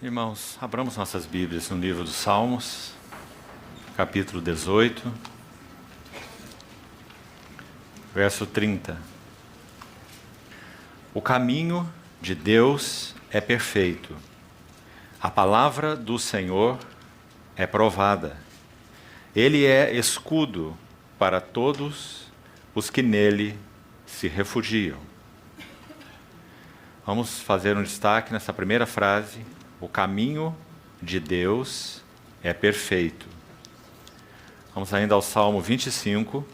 Irmãos, abramos nossas Bíblias no livro dos Salmos, capítulo 18, verso 30. O caminho de Deus é perfeito, a palavra do Senhor é provada. Ele é escudo para todos os que nele se refugiam. Vamos fazer um destaque nessa primeira frase. O caminho de Deus é perfeito. Vamos ainda ao Salmo 25.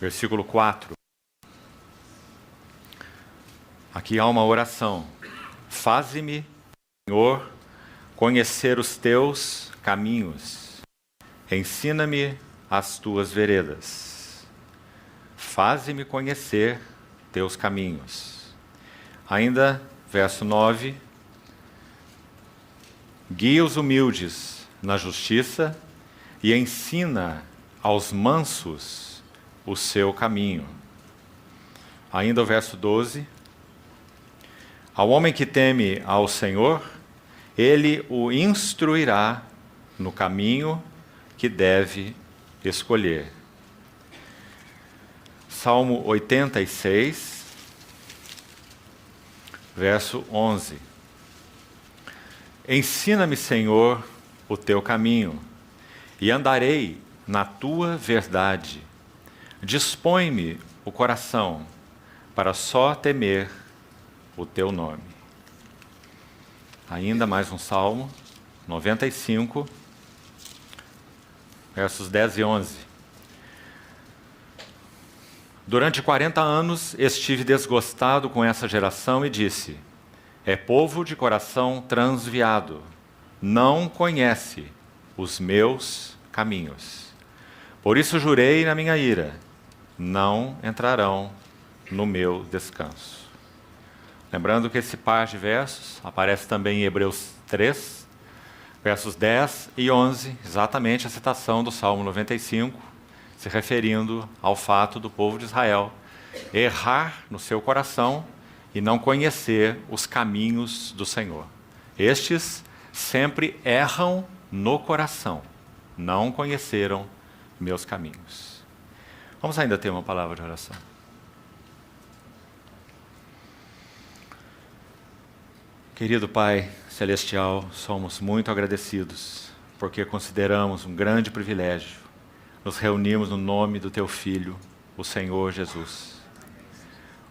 Versículo 4. Aqui há uma oração. Faze-me, Senhor, conhecer os teus caminhos. Ensina-me as tuas veredas. Faze-me conhecer teus caminhos. Ainda, verso 9. Guia os humildes na justiça e ensina aos mansos o seu caminho. Ainda o verso 12. Ao homem que teme ao Senhor, ele o instruirá no caminho que deve escolher. Salmo 86, verso 11. Ensina-me, Senhor, o teu caminho, e andarei na tua verdade. Dispõe-me o coração para só temer o teu nome. Ainda mais um salmo, 95, versos 10 e 11. Durante 40 anos estive desgostado com essa geração e disse: é povo de coração transviado, não conhece os meus caminhos. Por isso jurei na minha ira, não entrarão no meu descanso. Lembrando que esse par de versos aparece também em Hebreus 3, versos 10 e 11, exatamente a citação do Salmo 95, se referindo ao fato do povo de Israel errar no seu coração e não conhecer os caminhos do Senhor. Estes sempre erram no coração, não conheceram meus caminhos. Vamos ainda ter uma palavra de oração. Querido Pai Celestial, somos muito agradecidos, porque consideramos um grande privilégio nos reunirmos no nome do Teu Filho, o Senhor Jesus.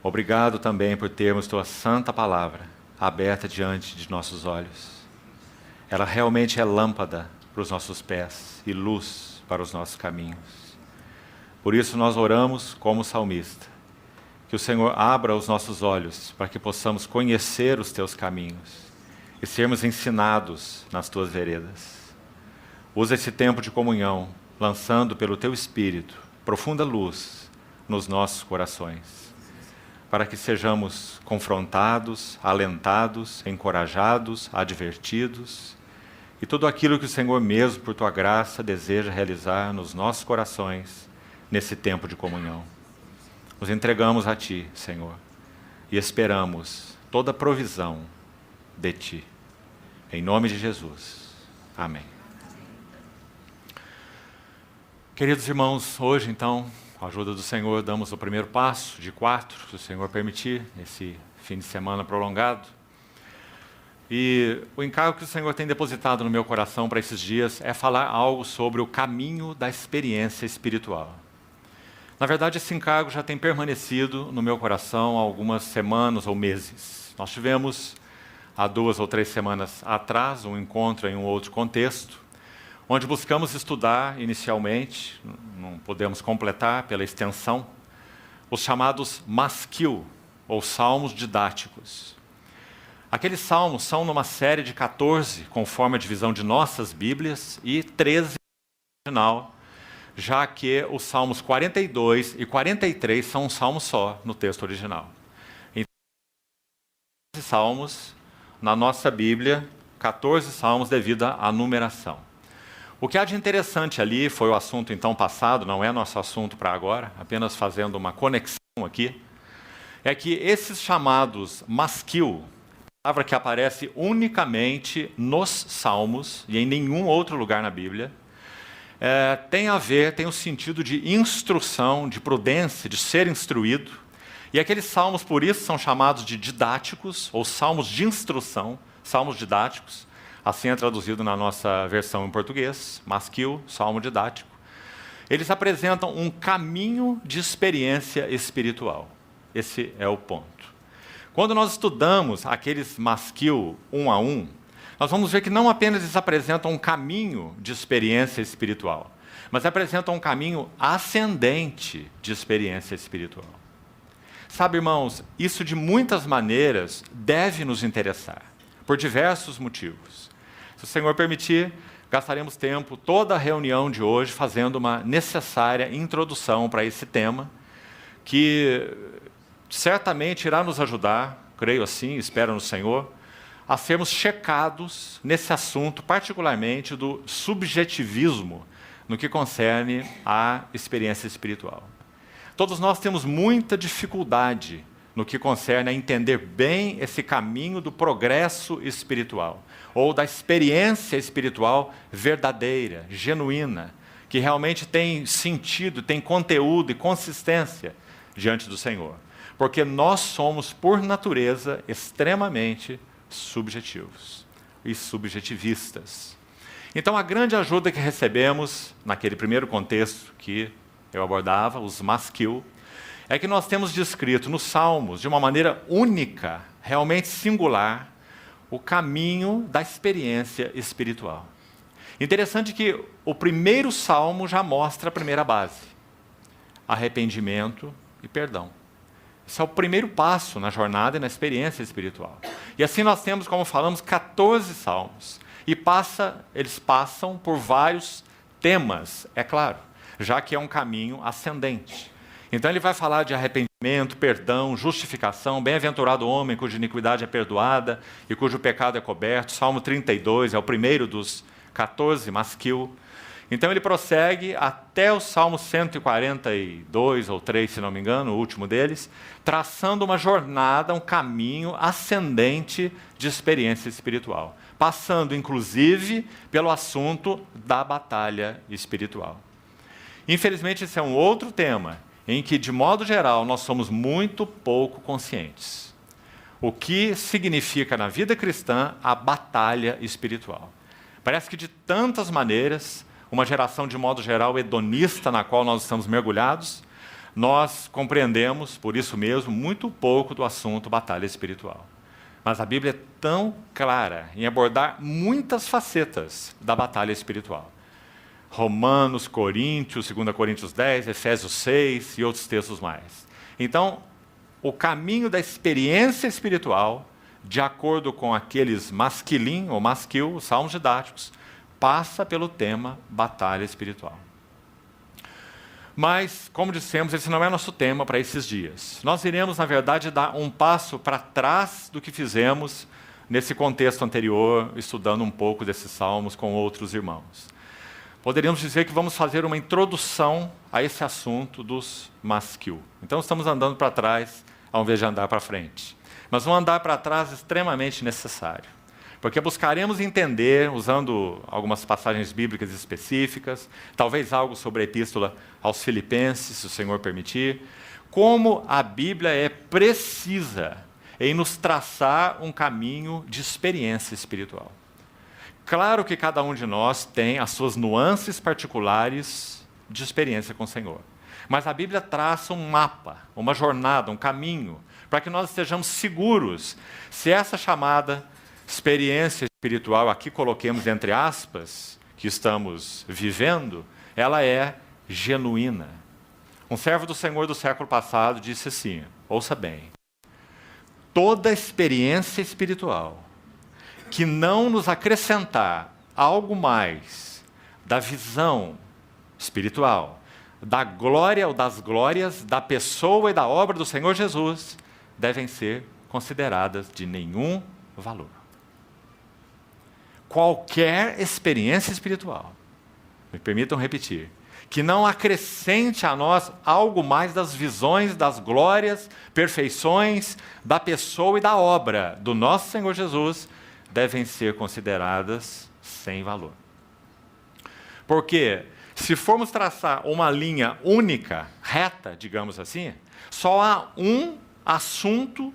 Obrigado também por termos Tua santa palavra aberta diante de nossos olhos. Ela realmente é lâmpada para os nossos pés e luz para os nossos caminhos. Por isso nós oramos como salmista, que o Senhor abra os nossos olhos para que possamos conhecer os Teus caminhos e sermos ensinados nas Tuas veredas. Usa esse tempo de comunhão, lançando pelo Teu Espírito profunda luz nos nossos corações, para que sejamos confrontados, alentados, encorajados, advertidos, e tudo aquilo que o Senhor mesmo, por Tua graça, deseja realizar nos nossos corações, nesse tempo de comunhão. Nos entregamos a Ti, Senhor, e esperamos toda provisão de Ti. Em nome de Jesus. Amém. Queridos irmãos, hoje então, com a ajuda do Senhor, damos o primeiro passo de 4, se o Senhor permitir, nesse fim de semana prolongado. E o encargo que o Senhor tem depositado no meu coração para esses dias é falar algo sobre o caminho da experiência espiritual. Na verdade, esse encargo já tem permanecido no meu coração há algumas semanas ou meses. Nós tivemos, há 2 ou 3 semanas atrás, um encontro em um outro contexto, onde buscamos estudar inicialmente, não podemos completar pela extensão, os chamados Maskil, ou salmos didáticos. Aqueles salmos são numa série de 14, conforme a divisão de nossas Bíblias, e 13 no original, já que os salmos 42 e 43 são um salmo só no texto original. Então, 14 salmos na nossa Bíblia, 14 salmos devido à numeração. O que há de interessante ali foi o assunto então passado, não é nosso assunto para agora, apenas fazendo uma conexão aqui, é que esses chamados masquil, palavra que aparece unicamente nos Salmos e em nenhum outro lugar na Bíblia, tem o sentido de instrução, de prudência, de ser instruído. E aqueles salmos, por isso, são chamados de didáticos, ou salmos de instrução, salmos didáticos. Assim é traduzido na nossa versão em português, masquil, salmo didático. Eles apresentam um caminho de experiência espiritual. Esse é o ponto. Quando nós estudamos aqueles masquil um a um, nós vamos ver que não apenas eles apresentam um caminho de experiência espiritual, mas apresentam um caminho ascendente de experiência espiritual. Sabe, irmãos, isso de muitas maneiras deve nos interessar, por diversos motivos. Se o Senhor permitir, gastaremos tempo, toda a reunião de hoje, fazendo uma necessária introdução para esse tema, que certamente irá nos ajudar, creio assim, espero no Senhor, a sermos checados nesse assunto, particularmente do subjetivismo, no que concerne à experiência espiritual. Todos nós temos muita dificuldade no que concerne a entender bem esse caminho do progresso espiritual, ou da experiência espiritual verdadeira, genuína, que realmente tem sentido, tem conteúdo e consistência diante do Senhor. Porque nós somos, por natureza, extremamente subjetivos e subjetivistas. Então, a grande ajuda que recebemos, naquele primeiro contexto que eu abordava, os masquil, é que nós temos descrito nos Salmos, de uma maneira única, realmente singular, o caminho da experiência espiritual. Interessante que o primeiro Salmo já mostra a primeira base: arrependimento e perdão. Esse é o primeiro passo na jornada e na experiência espiritual. E assim nós temos, como falamos, 14 salmos. E eles passam por vários temas, é claro, já que é um caminho ascendente. Então ele vai falar de arrependimento, perdão, justificação, bem-aventurado o homem cuja iniquidade é perdoada e cujo pecado é coberto. Salmo 32 é o primeiro dos 14, masquil. Então ele prossegue até o Salmo 142 ou 3, se não me engano, o último deles, traçando uma jornada, um caminho ascendente de experiência espiritual, passando inclusive pelo assunto da batalha espiritual. Infelizmente, esse é um outro tema em que, de modo geral, nós somos muito pouco conscientes. O que significa na vida cristã a batalha espiritual? Parece que de tantas maneiras, uma geração de modo geral hedonista na qual nós estamos mergulhados, nós compreendemos, por isso mesmo, muito pouco do assunto batalha espiritual. Mas a Bíblia é tão clara em abordar muitas facetas da batalha espiritual. Romanos, Coríntios, 2 Coríntios 10, Efésios 6 e outros textos mais. Então, o caminho da experiência espiritual, de acordo com aqueles masquilim ou masquil, os salmos didáticos, passa pelo tema batalha espiritual. Mas, como dissemos, esse não é nosso tema para esses dias. Nós iremos, na verdade, dar um passo para trás do que fizemos nesse contexto anterior, estudando um pouco desses salmos com outros irmãos. Poderíamos dizer que vamos fazer uma introdução a esse assunto dos masquil. Então, estamos andando para trás, ao invés de andar para frente. Mas um andar para trás extremamente necessário. Porque buscaremos entender, usando algumas passagens bíblicas específicas, talvez algo sobre a epístola aos Filipenses, se o Senhor permitir, como a Bíblia é precisa em nos traçar um caminho de experiência espiritual. Claro que cada um de nós tem as suas nuances particulares de experiência com o Senhor. Mas a Bíblia traça um mapa, uma jornada, um caminho, para que nós estejamos seguros se essa chamada experiência espiritual, aqui coloquemos entre aspas, que estamos vivendo, ela é genuína. Um servo do Senhor do século passado disse assim, ouça bem, toda experiência espiritual que não nos acrescentar algo mais da visão espiritual, da glória ou das glórias da pessoa e da obra do Senhor Jesus, devem ser consideradas de nenhum valor. Qualquer experiência espiritual, me permitam repetir, que não acrescente a nós algo mais das visões, das glórias, perfeições da pessoa e da obra do nosso Senhor Jesus, devem ser consideradas sem valor. Porque se formos traçar uma linha única, reta, digamos assim, só há um assunto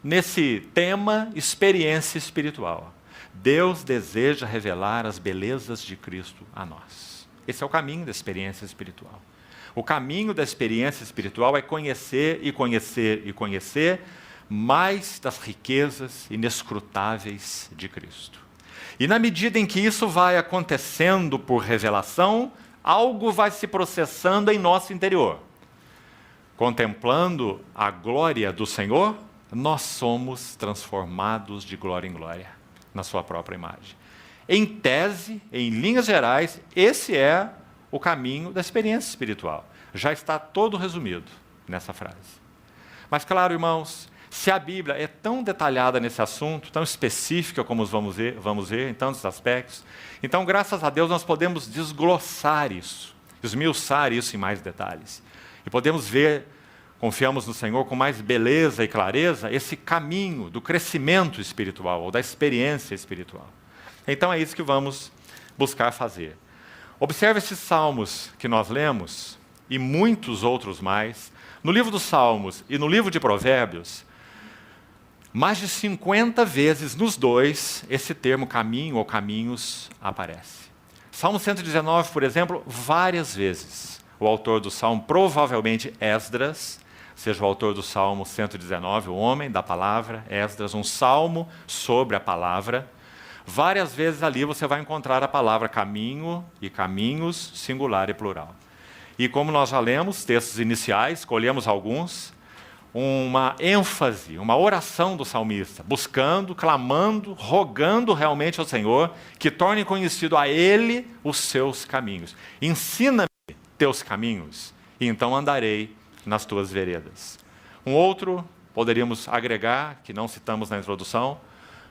nesse tema experiência espiritual. Deus deseja revelar as belezas de Cristo a nós. Esse é o caminho da experiência espiritual. O caminho da experiência espiritual é conhecer e conhecer e conhecer mais das riquezas inescrutáveis de Cristo. E na medida em que isso vai acontecendo por revelação, algo vai se processando em nosso interior. Contemplando a glória do Senhor, nós somos transformados de glória em glória, na sua própria imagem. Em tese, em linhas gerais, esse é o caminho da experiência espiritual. Já está todo resumido nessa frase. Mas claro, irmãos, se a Bíblia é tão detalhada nesse assunto, tão específica como vamos ver em tantos aspectos, então, graças a Deus, nós podemos desglossar isso, esmiuçar isso em mais detalhes. E podemos ver, confiamos no Senhor com mais beleza e clareza, esse caminho do crescimento espiritual, ou da experiência espiritual. Então é isso que vamos buscar fazer. Observe esses salmos que nós lemos, e muitos outros mais. No livro dos Salmos e no livro de Provérbios, mais de 50 vezes nos dois, esse termo caminho ou caminhos aparece. Salmo 119, por exemplo, várias vezes. O autor do salmo, provavelmente Esdras, seja o autor do Salmo 119, o homem da palavra, Esdras, um salmo sobre a palavra. Várias vezes ali você vai encontrar a palavra caminho e caminhos, singular e plural. E como nós já lemos, textos iniciais, escolhemos alguns, uma ênfase, uma oração do salmista, buscando, clamando, rogando realmente ao Senhor que torne conhecido a Ele os seus caminhos. Ensina-me teus caminhos, e então andarei nas tuas veredas. Um outro, poderíamos agregar, que não citamos na introdução,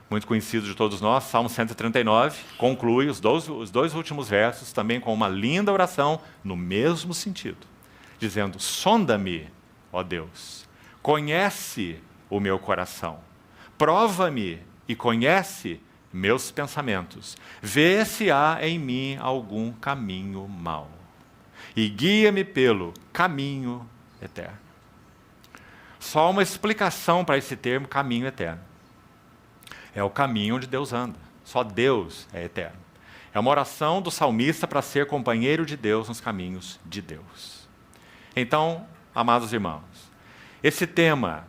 muito conhecido de todos nós, Salmo 139, conclui os dois últimos versos também com uma linda oração no mesmo sentido, dizendo: sonda-me, ó Deus, conhece o meu coração, prova-me e conhece meus pensamentos, vê se há em mim algum caminho mau, e guia-me pelo caminho eterno. Só uma explicação para esse termo, caminho eterno. É o caminho onde Deus anda. Só Deus é eterno. É uma oração do salmista para ser companheiro de Deus nos caminhos de Deus. Então, amados irmãos, esse tema,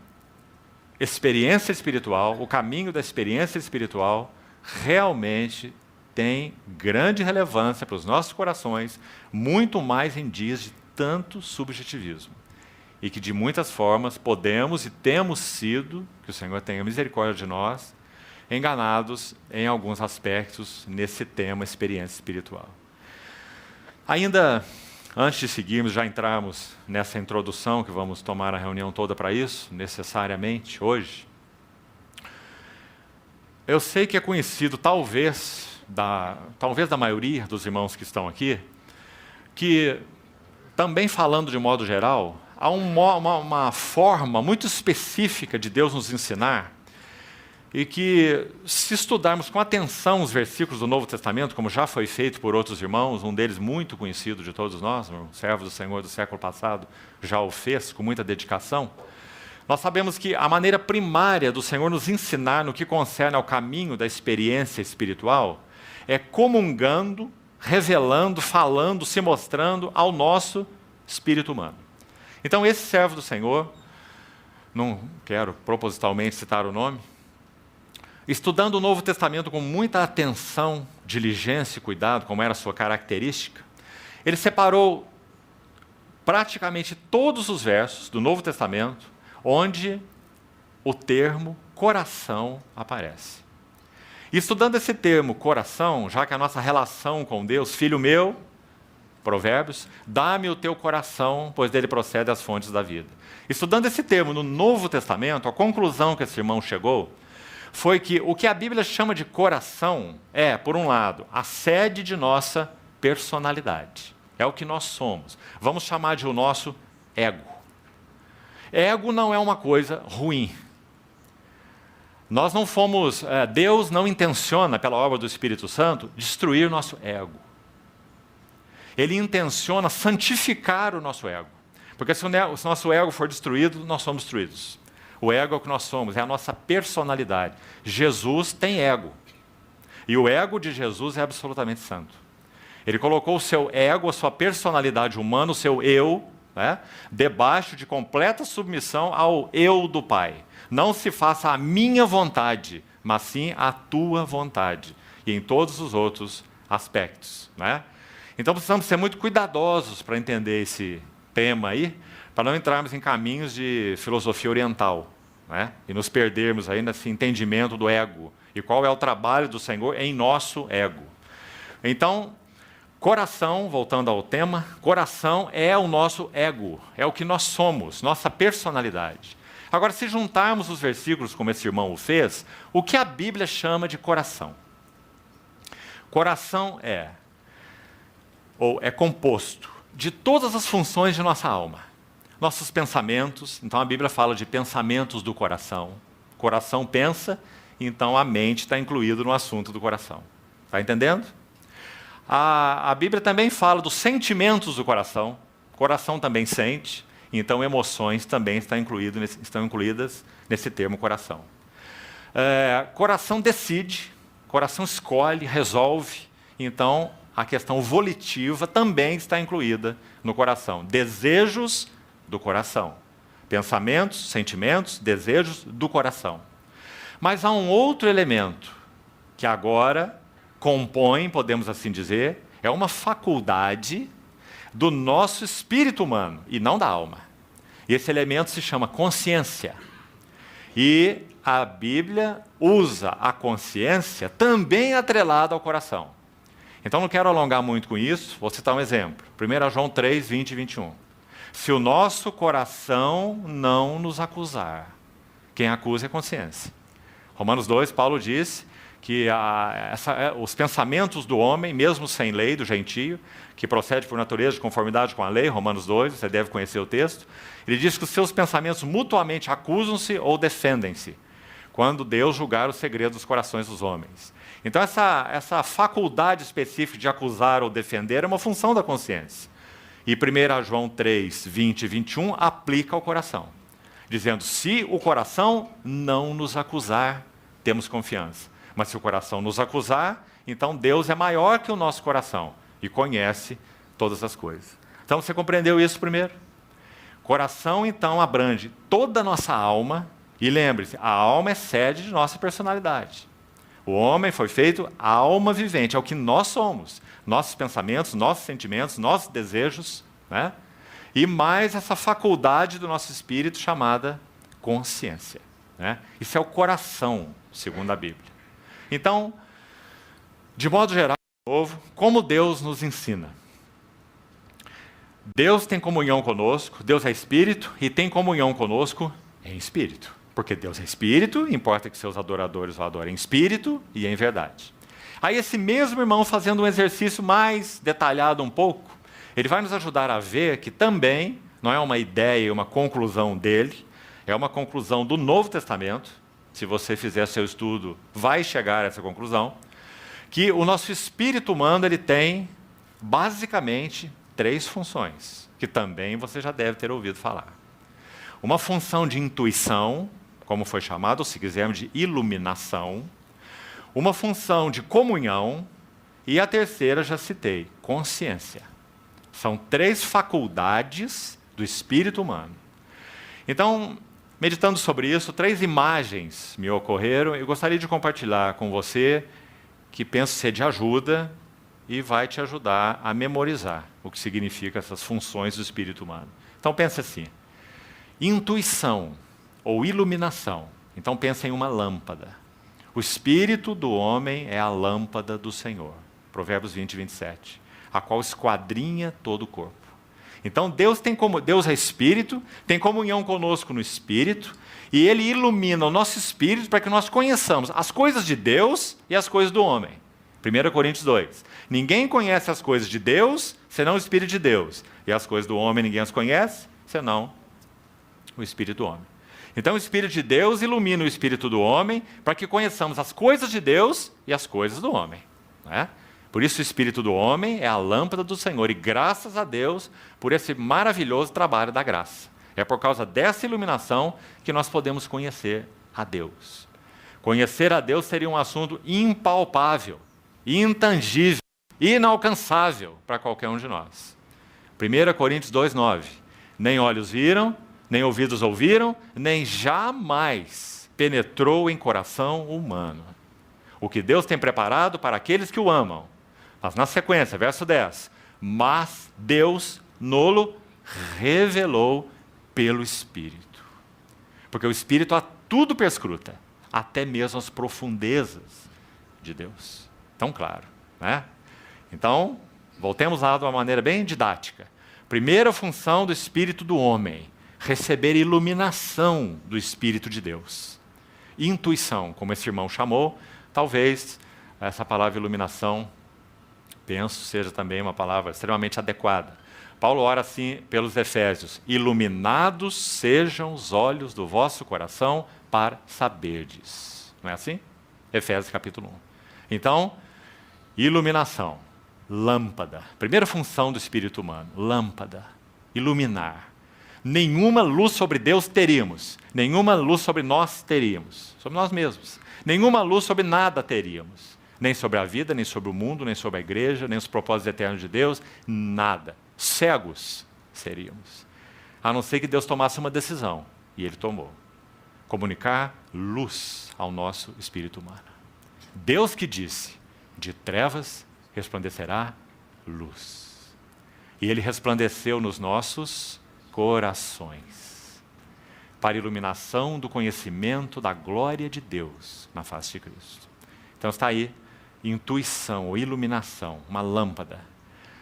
experiência espiritual, o caminho da experiência espiritual, realmente tem grande relevância para os nossos corações, muito mais em dias de tanto subjetivismo. E que de muitas formas podemos e temos sido, que o Senhor tenha misericórdia de nós, enganados em alguns aspectos nesse tema experiência espiritual. Ainda antes de seguirmos, já entrarmos nessa introdução, que vamos tomar a reunião toda para isso, necessariamente, hoje, eu sei que é conhecido, talvez da maioria dos irmãos que estão aqui, que, também falando de modo geral, há uma forma muito específica de Deus nos ensinar, e que, se estudarmos com atenção os versículos do Novo Testamento, como já foi feito por outros irmãos, um deles muito conhecido de todos nós, um servo do Senhor do século passado, já o fez com muita dedicação, nós sabemos que a maneira primária do Senhor nos ensinar no que concerne ao caminho da experiência espiritual é comungando, revelando, falando, se mostrando ao nosso espírito humano. Então, esse servo do Senhor, não quero propositalmente citar o nome, estudando o Novo Testamento com muita atenção, diligência e cuidado, como era a sua característica, ele separou praticamente todos os versos do Novo Testamento onde o termo coração aparece. E estudando esse termo coração, já que a nossa relação com Deus, filho meu, Provérbios, dá-me o teu coração, pois dele procede as fontes da vida. Estudando esse termo no Novo Testamento, a conclusão que esse irmão chegou foi que o que a Bíblia chama de coração é, por um lado, a sede de nossa personalidade. é o que nós somos. Vamos chamar de o nosso ego. Ego não é uma coisa ruim. Nós não fomos, Deus não intenciona, pela obra do Espírito Santo, destruir nosso ego. Ele intenciona santificar o nosso ego. Porque se o nosso ego for destruído, nós somos destruídos. O ego é o que nós somos, é a nossa personalidade. Jesus tem ego. E o ego de Jesus é absolutamente santo. Ele colocou o seu ego, a sua personalidade humana, o seu eu, né, debaixo de completa submissão ao eu do Pai. Não se faça a minha vontade, mas sim a tua vontade. E em todos os outros aspectos. Né? Então precisamos ser muito cuidadosos para entender esse tema aí, para não entrarmos em caminhos de filosofia oriental, né? E nos perdermos aí nesse entendimento do ego. E qual é o trabalho do Senhor em nosso ego. Então, coração, voltando ao tema, coração é o nosso ego, é o que nós somos, nossa personalidade. Agora, se juntarmos os versículos como esse irmão o fez, o que a Bíblia chama de coração? Coração é composto de todas as funções de nossa alma. Nossos pensamentos, então a Bíblia fala de pensamentos do coração. O coração pensa, então a mente está incluída no assunto do coração. Está entendendo? A Bíblia também fala dos sentimentos do coração. O coração também sente, então emoções também estão incluídas nesse termo coração. Coração decide, coração escolhe, resolve, então a questão volitiva também está incluída no coração. Desejos do coração. Pensamentos, sentimentos, desejos do coração. Mas há um outro elemento que agora compõe, podemos assim dizer, é uma faculdade do nosso espírito humano e não da alma. E esse elemento se chama consciência. E a Bíblia usa a consciência também atrelada ao coração. Então não quero alongar muito com isso, vou citar um exemplo. 1 João 3, 20 e 21. Se o nosso coração não nos acusar, quem acusa é a consciência. Romanos 2, Paulo diz que os pensamentos do homem, mesmo sem lei, do gentio, que procede por natureza de conformidade com a lei, Romanos 2, você deve conhecer o texto, ele diz que os seus pensamentos mutuamente acusam-se ou defendem-se, quando Deus julgar o segredo dos corações dos homens. Então essa faculdade específica de acusar ou defender é uma função da consciência. E 1 João 3, 20 e 21 aplica ao coração, dizendo, se o coração não nos acusar, temos confiança. Mas se o coração nos acusar, então Deus é maior que o nosso coração e conhece todas as coisas. Então você compreendeu isso primeiro? Coração, então, abrange toda a nossa alma, e lembre-se, a alma é sede de nossa personalidade. O homem foi feito alma vivente, é o que nós somos. Nossos pensamentos, nossos sentimentos, nossos desejos, né? E mais essa faculdade do nosso espírito chamada consciência. Né? Isso é o coração, segundo a Bíblia. Então, de modo geral, de novo, como Deus nos ensina? Deus tem comunhão conosco, Deus é espírito e tem comunhão conosco em espírito. Porque Deus é espírito, importa que seus adoradores o adorem em espírito e em verdade. Aí esse mesmo irmão, fazendo um exercício mais detalhado um pouco, ele vai nos ajudar a ver que também não é uma ideia, uma conclusão dele, é uma conclusão do Novo Testamento. Se você fizer seu estudo, vai chegar a essa conclusão, que o nosso espírito humano ele tem basicamente 3 funções, que também você já deve ter ouvido falar. Uma função de intuição, como foi chamado, ou se quisermos, de iluminação. Uma função de comunhão. E a terceira, já citei, consciência. São 3 faculdades do espírito humano. Então, meditando sobre isso, 3 imagens me ocorreram. Eu gostaria de compartilhar com você, que penso ser de ajuda, e vai te ajudar a memorizar o que significa essas funções do espírito humano. Então, pense assim. Intuição ou iluminação. Então pensa em uma lâmpada. O espírito do homem é a lâmpada do Senhor. Provérbios 20, 27. A qual esquadrinha todo o corpo. Então Deus é espírito, tem comunhão conosco no espírito, e Ele ilumina o nosso espírito para que nós conheçamos as coisas de Deus e as coisas do homem. 1 Coríntios 2. Ninguém conhece as coisas de Deus senão o Espírito de Deus. E as coisas do homem ninguém as conhece, senão o Espírito do homem. Então o Espírito de Deus ilumina o espírito do homem para que conheçamos as coisas de Deus e as coisas do homem. Não é? Por isso o Espírito do homem é a lâmpada do Senhor. E graças a Deus por esse maravilhoso trabalho da graça. É por causa dessa iluminação que nós podemos conhecer a Deus. Conhecer a Deus seria um assunto impalpável, intangível, inalcançável para qualquer um de nós. 1 Coríntios 2,9. Nem olhos viram, nem ouvidos ouviram, nem jamais penetrou em coração humano o que Deus tem preparado para aqueles que o amam. Mas na sequência, verso 10. Mas Deus nolo revelou pelo Espírito. Porque o Espírito a tudo perscruta, até mesmo as profundezas de Deus. Tão claro, né? Então, voltemos lá de uma maneira bem didática. Primeira função do Espírito do homem, receber iluminação do Espírito de Deus. Intuição, como esse irmão chamou, talvez essa palavra iluminação, penso, seja também uma palavra extremamente adequada. Paulo ora assim pelos Efésios: iluminados sejam os olhos do vosso coração para saberdes. Não é assim? Efésios capítulo 1. Então, iluminação, lâmpada. Primeira função do espírito humano, lâmpada, iluminar. Nenhuma luz sobre Deus teríamos, nenhuma luz sobre nós teríamos, sobre nós mesmos. Nenhuma luz sobre nada teríamos, nem sobre a vida, nem sobre o mundo, nem sobre a igreja, nem os propósitos eternos de Deus, nada. Cegos seríamos, a não ser que Deus tomasse uma decisão, e Ele tomou. Comunicar luz ao nosso espírito humano. Deus que disse, de trevas resplandecerá luz. E Ele resplandeceu nos nossos corações, para a iluminação do conhecimento da glória de Deus na face de Cristo. Então está aí, intuição ou iluminação, uma lâmpada.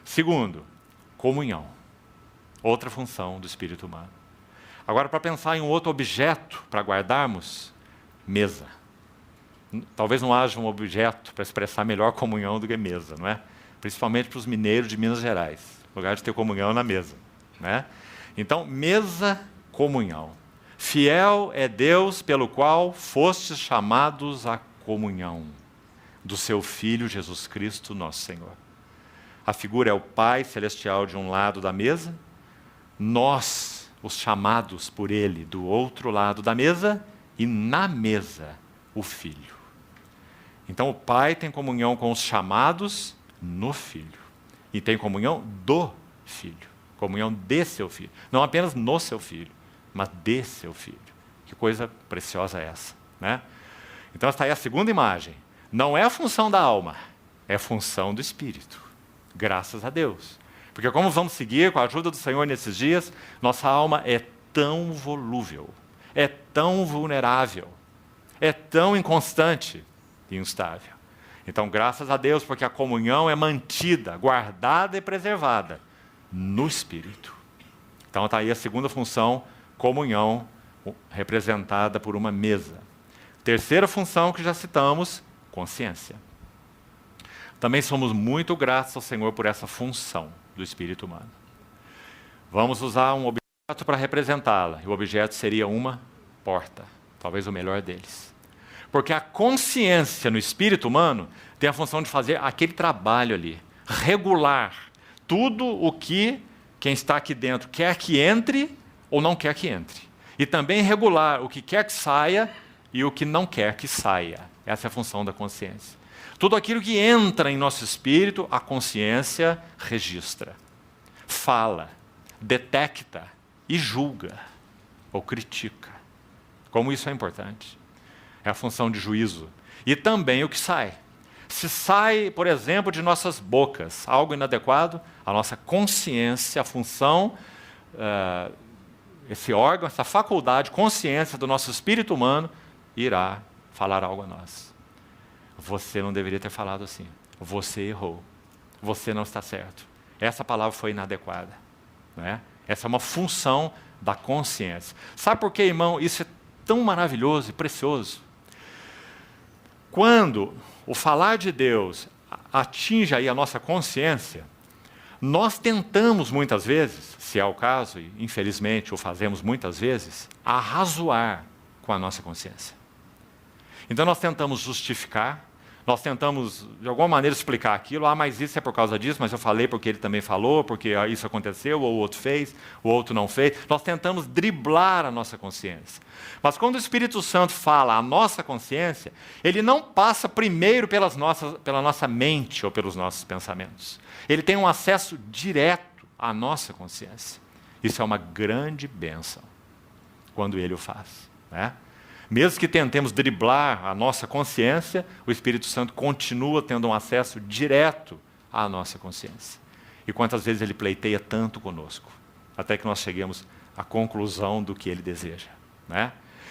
Segundo, comunhão, outra função do espírito humano. Agora, para pensar em um outro objeto para guardarmos, mesa. Talvez não haja um objeto para expressar melhor comunhão do que mesa, não é? Principalmente para os mineiros de Minas Gerais, lugar de ter comunhão na mesa, né? Então, mesa, comunhão. Fiel é Deus pelo qual fostes chamados à comunhão do seu Filho Jesus Cristo, nosso Senhor. A figura é o Pai Celestial de um lado da mesa, nós, os chamados por Ele, do outro lado da mesa, e na mesa, o Filho. Então o Pai tem comunhão com os chamados no Filho, e tem comunhão do Filho, comunhão de seu Filho. Não apenas no seu Filho, mas de seu Filho. Que coisa preciosa é essa, né? Então está aí a segunda imagem. Não é a função da alma, é a função do Espírito. Graças a Deus. Porque como vamos seguir com a ajuda do Senhor nesses dias, nossa alma é tão volúvel, é tão vulnerável, é tão inconstante e instável. Então, graças a Deus, porque a comunhão é mantida, guardada e preservada no Espírito. Então está aí a segunda função, comunhão, representada por uma mesa. Terceira função que já citamos, consciência. Também somos muito gratos ao Senhor por essa função do espírito humano. Vamos usar um objeto para representá-la, e o objeto seria uma porta, talvez o melhor deles. Porque a consciência no espírito humano tem a função de fazer aquele trabalho ali, regular tudo o que quem está aqui dentro quer que entre ou não quer que entre. E também regular o que quer que saia e o que não quer que saia. Essa é a função da consciência. Tudo aquilo que entra em nosso espírito, a consciência registra, fala, detecta e julga ou critica. Como isso é importante. É a função de juízo. E também o que sai. Se sai, por exemplo, de nossas bocas algo inadequado, a nossa consciência, a função, esse órgão, essa faculdade, consciência do nosso espírito humano, irá falar algo a nós. Você não deveria ter falado assim. Você errou. Você não está certo. Essa palavra foi inadequada. Não é? Essa é uma função da consciência. Sabe por quê, irmão? Isso é tão maravilhoso e precioso. Quando o falar de Deus atinge aí a nossa consciência, Nós tentamos muitas vezes, se é o caso, e infelizmente o fazemos muitas vezes, arrazoar com a nossa consciência. Então nós tentamos justificar, nós tentamos de alguma maneira explicar aquilo, mas isso é por causa disso, mas eu falei porque ele também falou, porque isso aconteceu, ou o outro fez, o outro não fez. Nós tentamos driblar a nossa consciência. Mas quando o Espírito Santo fala a nossa consciência, ele não passa primeiro pela nossa mente ou pelos nossos pensamentos. Ele tem um acesso direto à nossa consciência. Isso é uma grande bênção quando ele o faz, né? Mesmo que tentemos driblar a nossa consciência, o Espírito Santo continua tendo um acesso direto à nossa consciência. E quantas vezes ele pleiteia tanto conosco, até que nós cheguemos à conclusão do que ele deseja, né?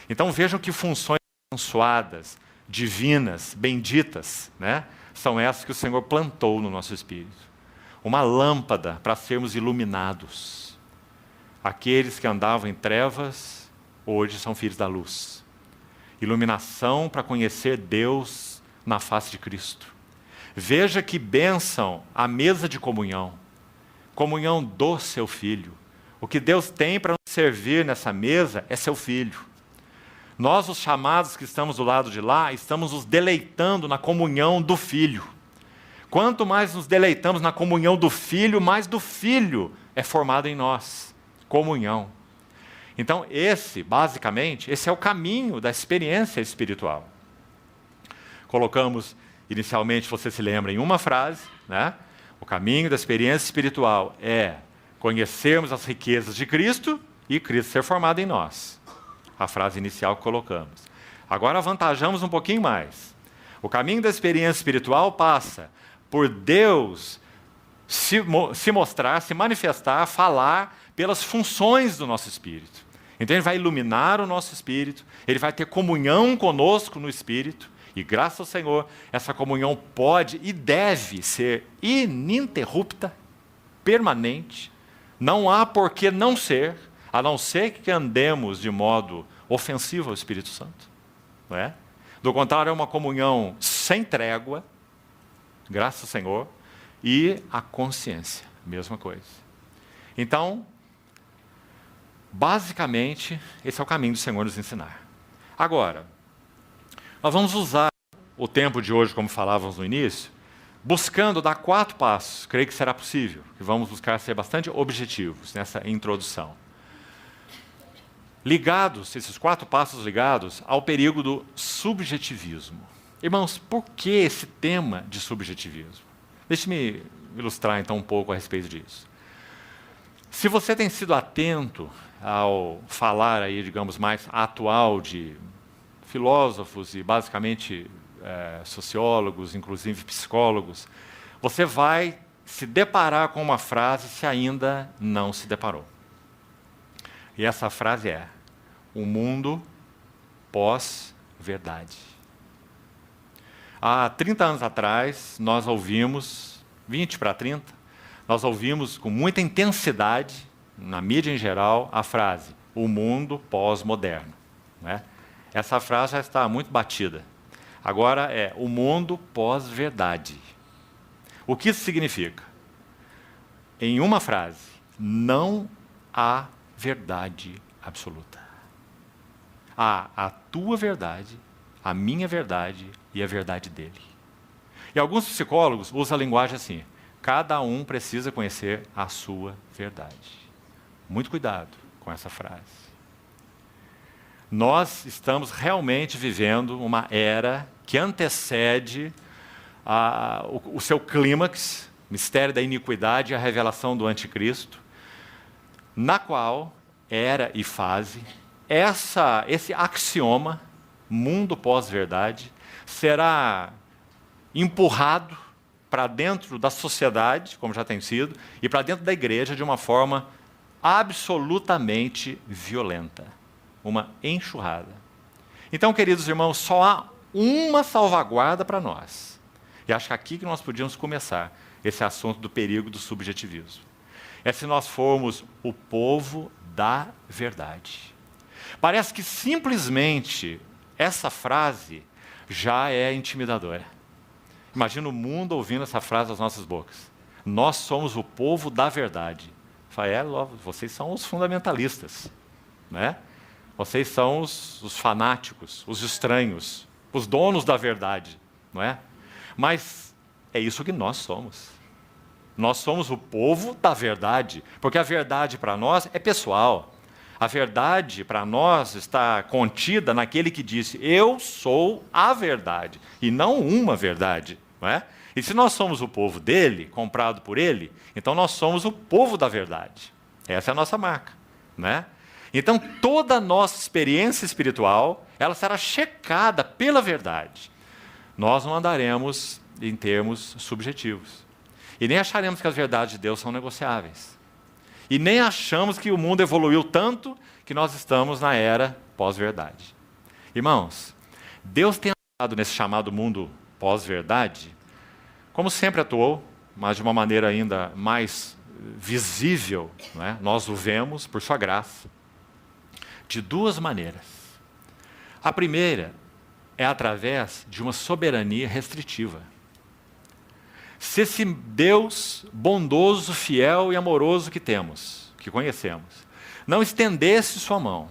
Então vejam que funções abençoadas, divinas, benditas, né, são essas que o Senhor plantou no nosso espírito. Uma lâmpada para sermos iluminados. Aqueles que andavam em trevas, hoje são filhos da luz. Iluminação para conhecer Deus na face de Cristo. Veja que bênção a mesa de comunhão. Comunhão do seu Filho. O que Deus tem para nos servir nessa mesa é seu Filho. Nós, os chamados que estamos do lado de lá, estamos nos deleitando na comunhão do Filho. Quanto mais nos deleitamos na comunhão do Filho, mais do Filho é formado em nós. Comunhão. Então, basicamente, esse é o caminho da experiência espiritual. Colocamos, inicialmente, você se lembra, em uma frase, né? O caminho da experiência espiritual é conhecermos as riquezas de Cristo e Cristo ser formado em nós. A frase inicial que colocamos. Agora avantajamos um pouquinho mais. O caminho da experiência espiritual passa por Deus se mostrar, se manifestar, falar pelas funções do nosso espírito. Então ele vai iluminar o nosso espírito, ele vai ter comunhão conosco no espírito, e graças ao Senhor, essa comunhão pode e deve ser ininterrupta, permanente, não há por que não ser, a não ser que andemos de modo ofensivo ao Espírito Santo. Não é? Do contrário, é uma comunhão sem trégua, graças ao Senhor, e a consciência, mesma coisa. Então, basicamente, esse é o caminho do Senhor nos ensinar. Agora, nós vamos usar o tempo de hoje, como falávamos no início, buscando dar 4 passos, creio que será possível, que vamos buscar ser bastante objetivos nessa introdução. Ligados, esses 4 passos ligados ao perigo do subjetivismo. Irmãos, por que esse tema de subjetivismo? Deixe-me ilustrar então um pouco a respeito disso. Se você tem sido atento ao falar aí, digamos, mais atual de filósofos e basicamente sociólogos, inclusive psicólogos, você vai se deparar com uma frase se ainda não se deparou. E essa frase é: o mundo pós-verdade. Há 30 anos atrás, nós ouvimos, 20 para 30, nós ouvimos com muita intensidade, na mídia em geral, a frase, o mundo pós-moderno. Né? Essa frase já está muito batida. Agora é o mundo pós-verdade. O que isso significa? Em uma frase, não há verdade absoluta. Há a tua verdade, a minha verdade e a verdade dele. E alguns psicólogos usam a linguagem assim: cada um precisa conhecer a sua verdade. Muito cuidado com essa frase. Nós estamos realmente vivendo uma era que antecede o seu clímax, mistério da iniquidade e a revelação do anticristo, na qual era e fase, esse axioma, mundo pós-verdade, será empurrado para dentro da sociedade, como já tem sido, e para dentro da igreja de uma forma absolutamente violenta. Uma enxurrada. Então, queridos irmãos, só há uma salvaguarda para nós. E acho que aqui que nós podíamos começar esse assunto do perigo do subjetivismo. É se nós formos o povo da verdade. Parece que simplesmente essa frase já é intimidadora. Imagina o mundo ouvindo essa frase das nossas bocas. Nós somos o povo da verdade. Vocês são os fundamentalistas, né? Vocês são os fanáticos, os estranhos, os donos da verdade, não é? Mas é isso que nós somos. Nós somos o povo da verdade, porque a verdade para nós é pessoal. A verdade para nós está contida naquele que disse: eu sou a verdade, e não uma verdade, não é? E se nós somos o povo dele, comprado por ele, então nós somos o povo da verdade. Essa é a nossa marca, né? Então toda a nossa experiência espiritual, ela será checada pela verdade. Nós não andaremos em termos subjetivos. E nem acharemos que as verdades de Deus são negociáveis. E nem achamos que o mundo evoluiu tanto que nós estamos na era pós-verdade. Irmãos, Deus tem atuado nesse chamado mundo pós-verdade, como sempre atuou, mas de uma maneira ainda mais visível, não é? Nós o vemos por sua graça, de duas maneiras. A primeira é através de uma soberania restritiva. Se esse Deus bondoso, fiel e amoroso que temos, que conhecemos, não estendesse sua mão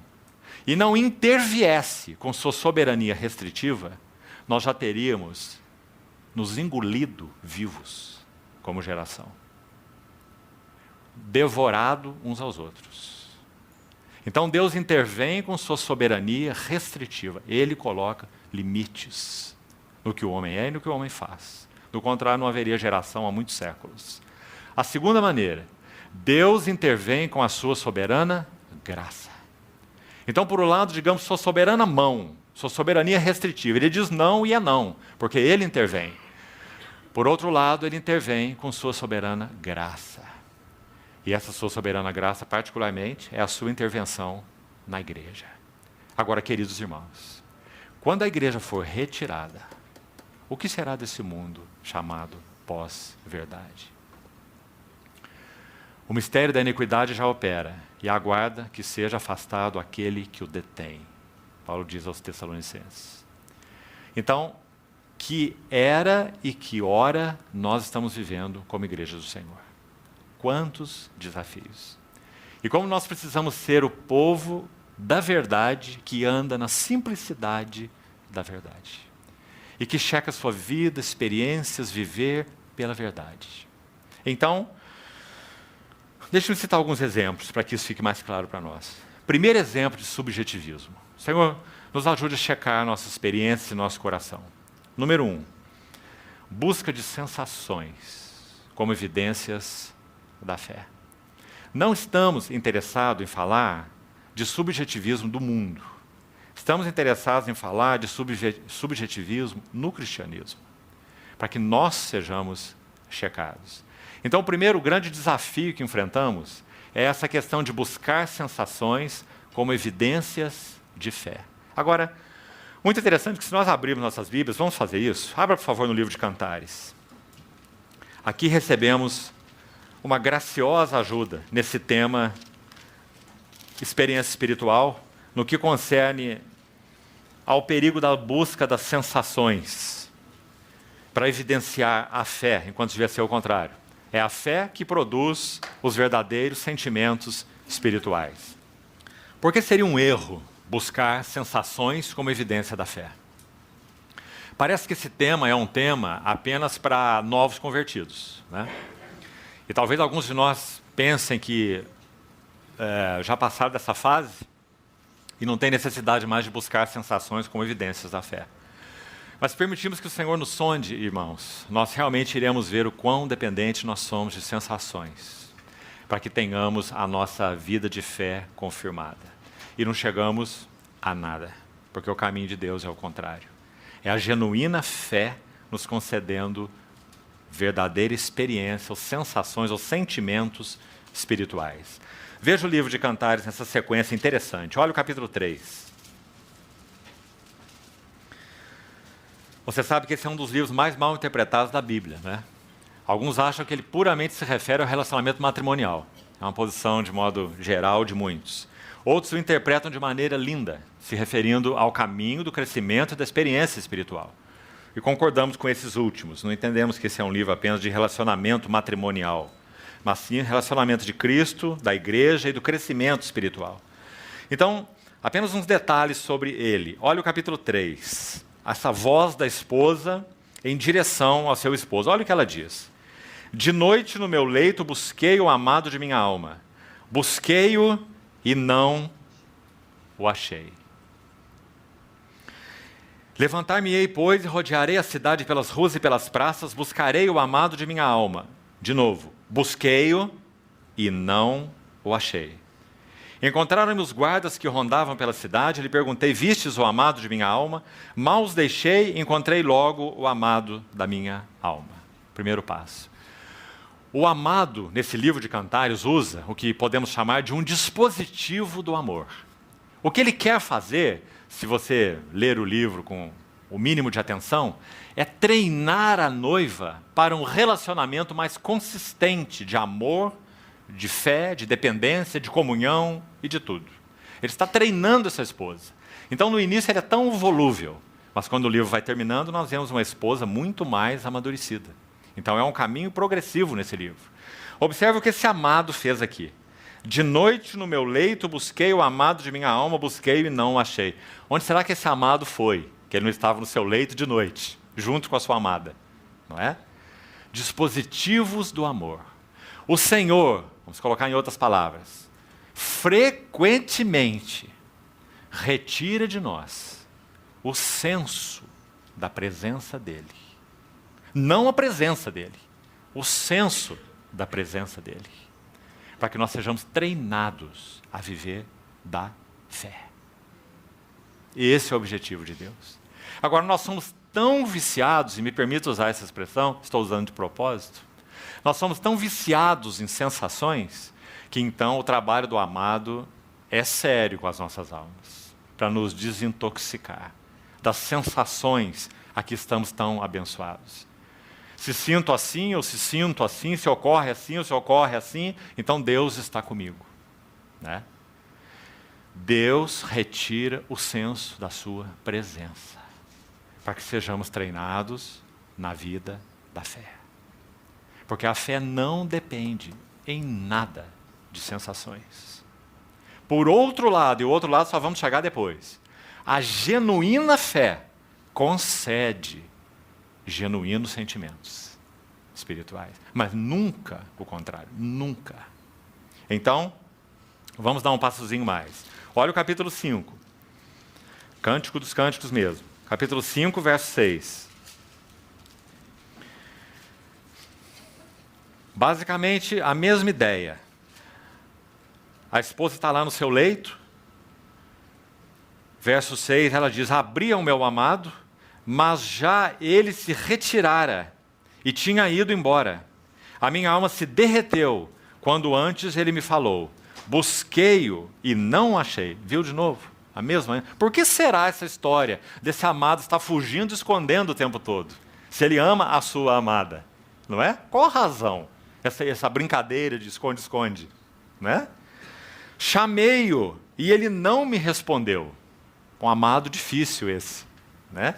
e não interviesse com sua soberania restritiva, nós já teríamos nos engolido vivos como geração, devorado uns aos outros. Então Deus intervém com sua soberania restritiva. Ele coloca limites no que o homem é e no que o homem faz. Do contrário, não haveria geração há muitos séculos. A segunda maneira, Deus intervém com a sua soberana graça. Então, por um lado, digamos, sua soberana mão, sua soberania restritiva. Ele diz não e é não, porque ele intervém. Por outro lado, ele intervém com sua soberana graça. E essa sua soberana graça, particularmente, é a sua intervenção na igreja. Agora, queridos irmãos, quando a igreja for retirada, o que será desse mundo chamado pós-verdade? O mistério da iniquidade já opera e aguarda que seja afastado aquele que o detém. Paulo diz aos Tessalonicenses. Então, que era e que hora nós estamos vivendo como igreja do Senhor? Quantos desafios! E como nós precisamos ser o povo da verdade que anda na simplicidade da verdade. E que checa a sua vida, experiências, viver pela verdade. Então, deixe-me citar alguns exemplos para que isso fique mais claro para nós. Primeiro exemplo de subjetivismo. Senhor, nos ajude a checar nossa experiência e nosso coração. Número 1, busca de sensações como evidências da fé. Não estamos interessados em falar de subjetivismo do mundo. Estamos interessados em falar de subjetivismo no cristianismo, para que nós sejamos checados. Então, o primeiro grande desafio que enfrentamos é essa questão de buscar sensações como evidências de fé. Agora, muito interessante que se nós abrirmos nossas Bíblias, vamos fazer isso? Abra, por favor, no livro de Cantares. Aqui recebemos uma graciosa ajuda nesse tema experiência espiritual, no que concerne ao perigo da busca das sensações, para evidenciar a fé, enquanto devia ser o contrário. É a fé que produz os verdadeiros sentimentos espirituais. Por que seria um erro buscar sensações como evidência da fé? Parece que esse tema é um tema apenas para novos convertidos, né? E talvez alguns de nós pensem que já passaram dessa fase e não tem necessidade mais de buscar sensações como evidências da fé. Mas se permitirmos que o Senhor nos sonde, irmãos, nós realmente iremos ver o quão dependente nós somos de sensações, para que tenhamos a nossa vida de fé confirmada. E não chegamos a nada, porque o caminho de Deus é o contrário. É a genuína fé nos concedendo verdadeira experiência, ou sensações, ou sentimentos espirituais. Veja o livro de Cantares nessa sequência interessante. Olha o capítulo 3. Você sabe que esse é um dos livros mais mal interpretados da Bíblia, né? Alguns acham que ele puramente se refere ao relacionamento matrimonial. É uma posição, de modo geral, de muitos. Outros o interpretam de maneira linda, se referindo ao caminho do crescimento e da experiência espiritual. e concordamos com esses últimos. Não entendemos que esse é um livro apenas de relacionamento matrimonial, mas sim relacionamento de Cristo, da igreja e do crescimento espiritual. Então, apenas uns detalhes sobre ele. Olha o capítulo 3. Essa voz da esposa em direção ao seu esposo. Olha o que ela diz. De noite no meu leito busquei o amado de minha alma. Busquei-o e não o achei. Levantar-me-ei, pois, e rodearei a cidade pelas ruas e pelas praças, buscarei o amado de minha alma. De novo, busquei-o e não o achei. Encontraram-me os guardas que rondavam pela cidade, lhe perguntei, vistes o amado de minha alma? Mal os deixei, encontrei logo o amado da minha alma. Primeiro passo. O amado, nesse livro de Cantares, usa o que podemos chamar de um dispositivo do amor. O que ele quer fazer, se você ler o livro com o mínimo de atenção, é treinar a noiva para um relacionamento mais consistente de amor, de fé, de dependência, de comunhão e de tudo. Ele está treinando essa esposa. Então, no início, ele é tão volúvel, mas quando o livro vai terminando, nós vemos uma esposa muito mais amadurecida. Então, é um caminho progressivo nesse livro. Observe o que esse amado fez aqui. De noite no meu leito busquei o amado de minha alma, busquei e não o achei. Onde será que esse amado foi? Que ele não estava no seu leito de noite, junto com a sua amada. Não é? Dispositivos do amor. O Senhor, vamos colocar em outras palavras, frequentemente retira de nós o senso da presença dEle. Não a presença dEle, o senso da presença dEle. Para que nós sejamos treinados a viver da fé. Esse é o objetivo de Deus. Agora, nós somos tão viciados, e me permito usar essa expressão, estou usando de propósito, nós somos tão viciados em sensações, que então o trabalho do amado é sério com as nossas almas, para nos desintoxicar das sensações a que estamos tão abençoados. Se sinto assim, ou se sinto assim, se ocorre assim, ou se ocorre assim, então Deus está comigo. Né? Deus retira o senso da sua presença, para que sejamos treinados na vida da fé. Porque a fé não depende em nada de sensações. Por outro lado, e o outro lado só vamos chegar depois, a genuína fé concede genuínos sentimentos espirituais, mas nunca o contrário, nunca. Então, vamos dar um passozinho mais. Olha o capítulo 5, Cântico dos Cânticos mesmo, capítulo 5, verso 6. Basicamente, a mesma ideia. A esposa está lá no seu leito, verso 6, ela diz, abria o meu amado, mas já ele se retirara e tinha ido embora. A minha alma se derreteu quando antes ele me falou. Busquei-o e não o achei. Viu de novo? A mesma. Por que será essa história desse amado estar fugindo e escondendo o tempo todo? Se ele ama a sua amada. Não é? Qual a razão? Essa brincadeira de esconde-esconde. Não é? Chamei-o e ele não me respondeu. Um amado difícil esse. Né?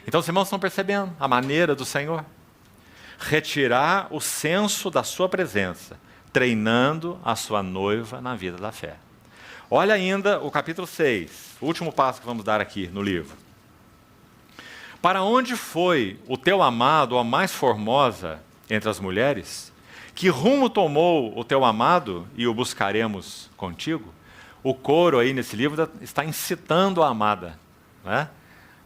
Então os irmãos estão percebendo a maneira do Senhor. Retirar o senso da sua presença, treinando a sua noiva na vida da fé. Olha ainda o capítulo 6, o último passo que vamos dar aqui no livro. Para onde foi o teu amado, a mais formosa entre as mulheres? Que rumo tomou o teu amado e o buscaremos contigo? O coro aí nesse livro está incitando a amada, né?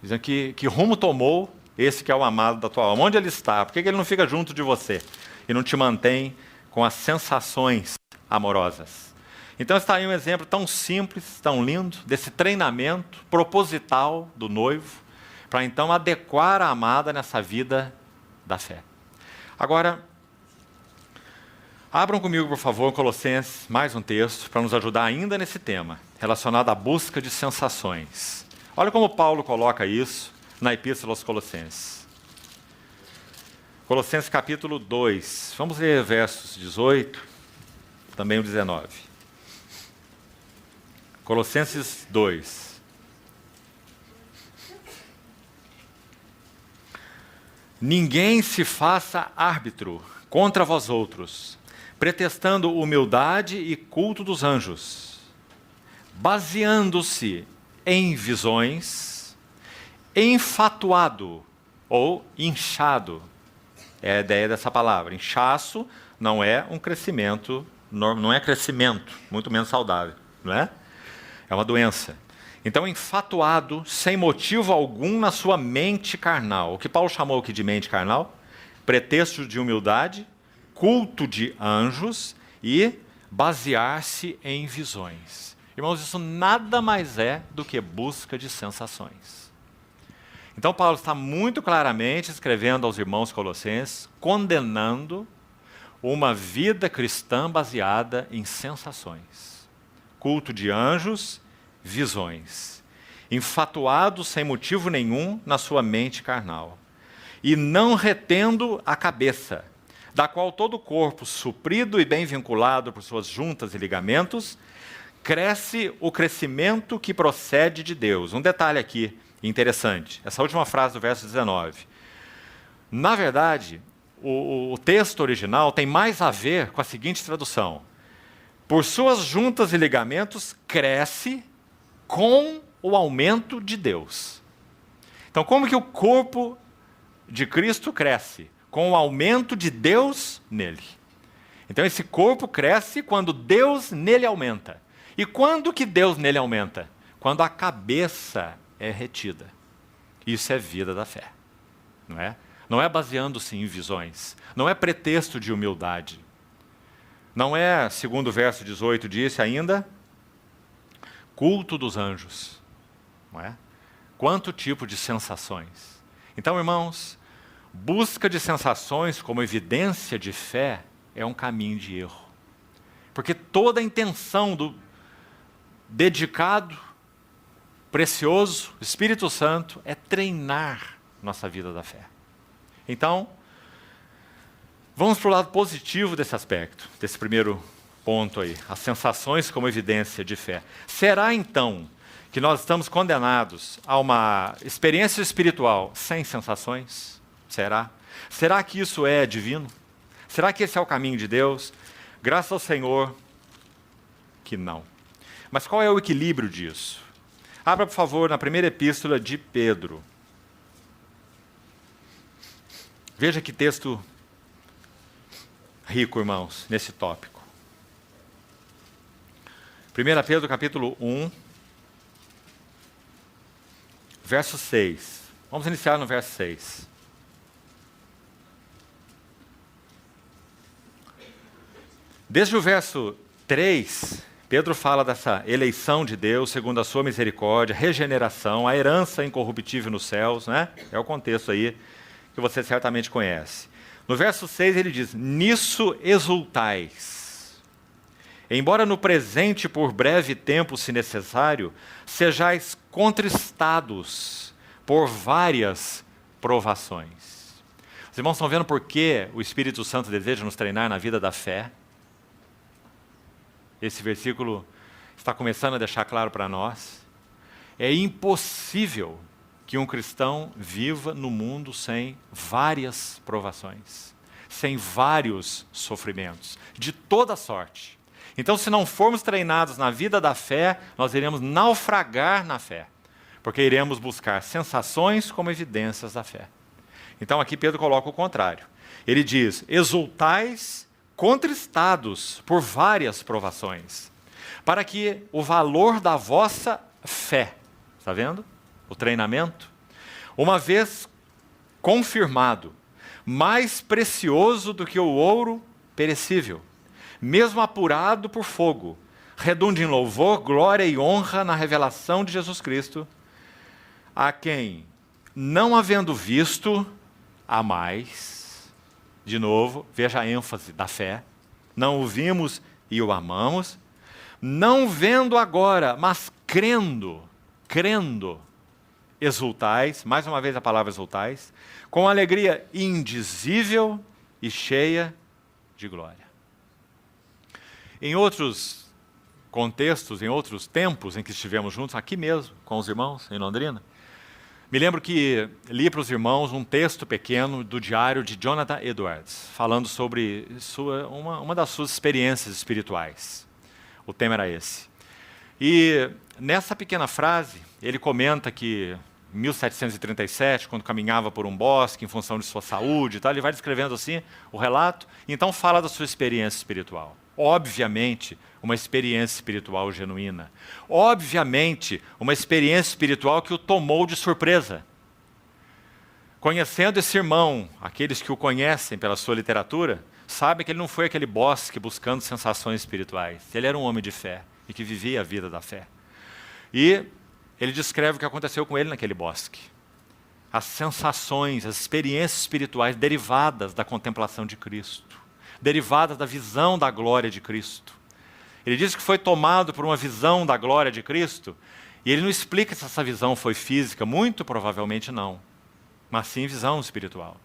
Dizendo que rumo tomou esse que é o amado da tua alma. Onde ele está? Por que ele não fica junto de você e não te mantém com as sensações amorosas? Então está aí um exemplo tão simples, tão lindo, desse treinamento proposital do noivo, para então adequar a amada nessa vida da fé. Agora, abram comigo, por favor, Colossenses, mais um texto, para nos ajudar ainda nesse tema, relacionado à busca de sensações. Olha como Paulo coloca isso na Epístola aos Colossenses. Colossenses capítulo 2, vamos ler versos 18, também o 19. Colossenses 2. Ninguém se faça árbitro contra vós outros, pretextando humildade e culto dos anjos, baseando-se em visões, enfatuado ou inchado. É a ideia dessa palavra. Inchaço não é um crescimento, não é crescimento, muito menos saudável, não é? É uma doença. Então, enfatuado, sem motivo algum na sua mente carnal. O que Paulo chamou aqui de mente carnal? Pretexto de humildade, culto de anjos e basear-se em visões. Irmãos, isso nada mais é do que busca de sensações. Então, Paulo está muito claramente escrevendo aos irmãos colossenses, condenando uma vida cristã baseada em sensações. Culto de anjos, visões. Enfatuado sem motivo nenhum na sua mente carnal. E não retendo a cabeça, da qual todo o corpo, suprido e bem vinculado por suas juntas e ligamentos, cresce o crescimento que procede de Deus. Um detalhe aqui interessante, essa última frase do verso 19. Na verdade, o texto original tem mais a ver com a seguinte tradução: por suas juntas e ligamentos cresce com o aumento de Deus. Então, como que o corpo de Cristo cresce? Com o aumento de Deus nele. Então, esse corpo cresce quando Deus nele aumenta. E quando que Deus nele aumenta? Quando a cabeça é retida. Isso é vida da fé, não é? Não é baseando-se em visões. Não é pretexto de humildade. Não é, segundo o verso 18 disse ainda, culto dos anjos, não é? Quanto tipo de sensações. Então, irmãos, busca de sensações como evidência de fé é um caminho de erro. Porque toda a intenção do dedicado, precioso, Espírito Santo é treinar nossa vida da fé. Então, vamos para o lado positivo desse aspecto, desse primeiro ponto aí, as sensações como evidência de fé. Será então que nós estamos condenados a uma experiência espiritual sem sensações? Será? Será que isso é divino? Será que esse é o caminho de Deus? Graças ao Senhor que não. Mas qual é o equilíbrio disso? Abra, por favor, na primeira epístola de Pedro. Veja que texto rico, irmãos, nesse tópico. 1 Pedro capítulo 1, verso 6. Vamos iniciar no verso 6. Desde o verso 3, Pedro fala dessa eleição de Deus segundo a sua misericórdia, regeneração, a herança incorruptível nos céus, né? É o contexto aí que você certamente conhece. No verso 6 ele diz, nisso exultais. Embora no presente, por breve tempo, se necessário, sejais contristados por várias provações. Os irmãos estão vendo por que o Espírito Santo deseja nos treinar na vida da fé? Esse versículo está começando a deixar claro para nós. É impossível que um cristão viva no mundo sem várias provações, sem vários sofrimentos, de toda sorte. Então, se não formos treinados na vida da fé, nós iremos naufragar na fé, porque iremos buscar sensações como evidências da fé. Então, aqui Pedro coloca o contrário. Ele diz, exultais contristados por várias provações, para que o valor da vossa fé, está vendo? O treinamento, uma vez confirmado, mais precioso do que o ouro perecível, mesmo apurado por fogo, redunde em louvor, glória e honra na revelação de Jesus Cristo, a quem, não havendo visto, há mais. De novo, veja a ênfase da fé. Não o vimos e o amamos. Não vendo agora, mas crendo, exultais, mais uma vez a palavra exultais, com alegria indizível e cheia de glória. Em outros contextos, em outros tempos em que estivemos juntos, aqui mesmo, com os irmãos, em Londrina, Me lembro que li para os irmãos um texto pequeno do diário de Jonathan Edwards, falando sobre uma das suas experiências espirituais. O tema era esse. E nessa pequena frase, ele comenta que em 1737, quando caminhava por um bosque em função de sua saúde e tal, ele vai descrevendo assim o relato, e então fala da sua experiência espiritual. Obviamente, uma experiência espiritual genuína. Obviamente, uma experiência espiritual que o tomou de surpresa. Conhecendo esse irmão, aqueles que o conhecem pela sua literatura, sabem que ele não foi aquele bosque buscando sensações espirituais. Ele era um homem de fé e que vivia a vida da fé. E ele descreve o que aconteceu com ele naquele bosque. As sensações, as experiências espirituais derivadas da contemplação de Cristo, derivadas da visão da glória de Cristo. Ele diz que foi tomado por uma visão da glória de Cristo, e ele não explica se essa visão foi física, muito provavelmente não, mas sim visão espiritual.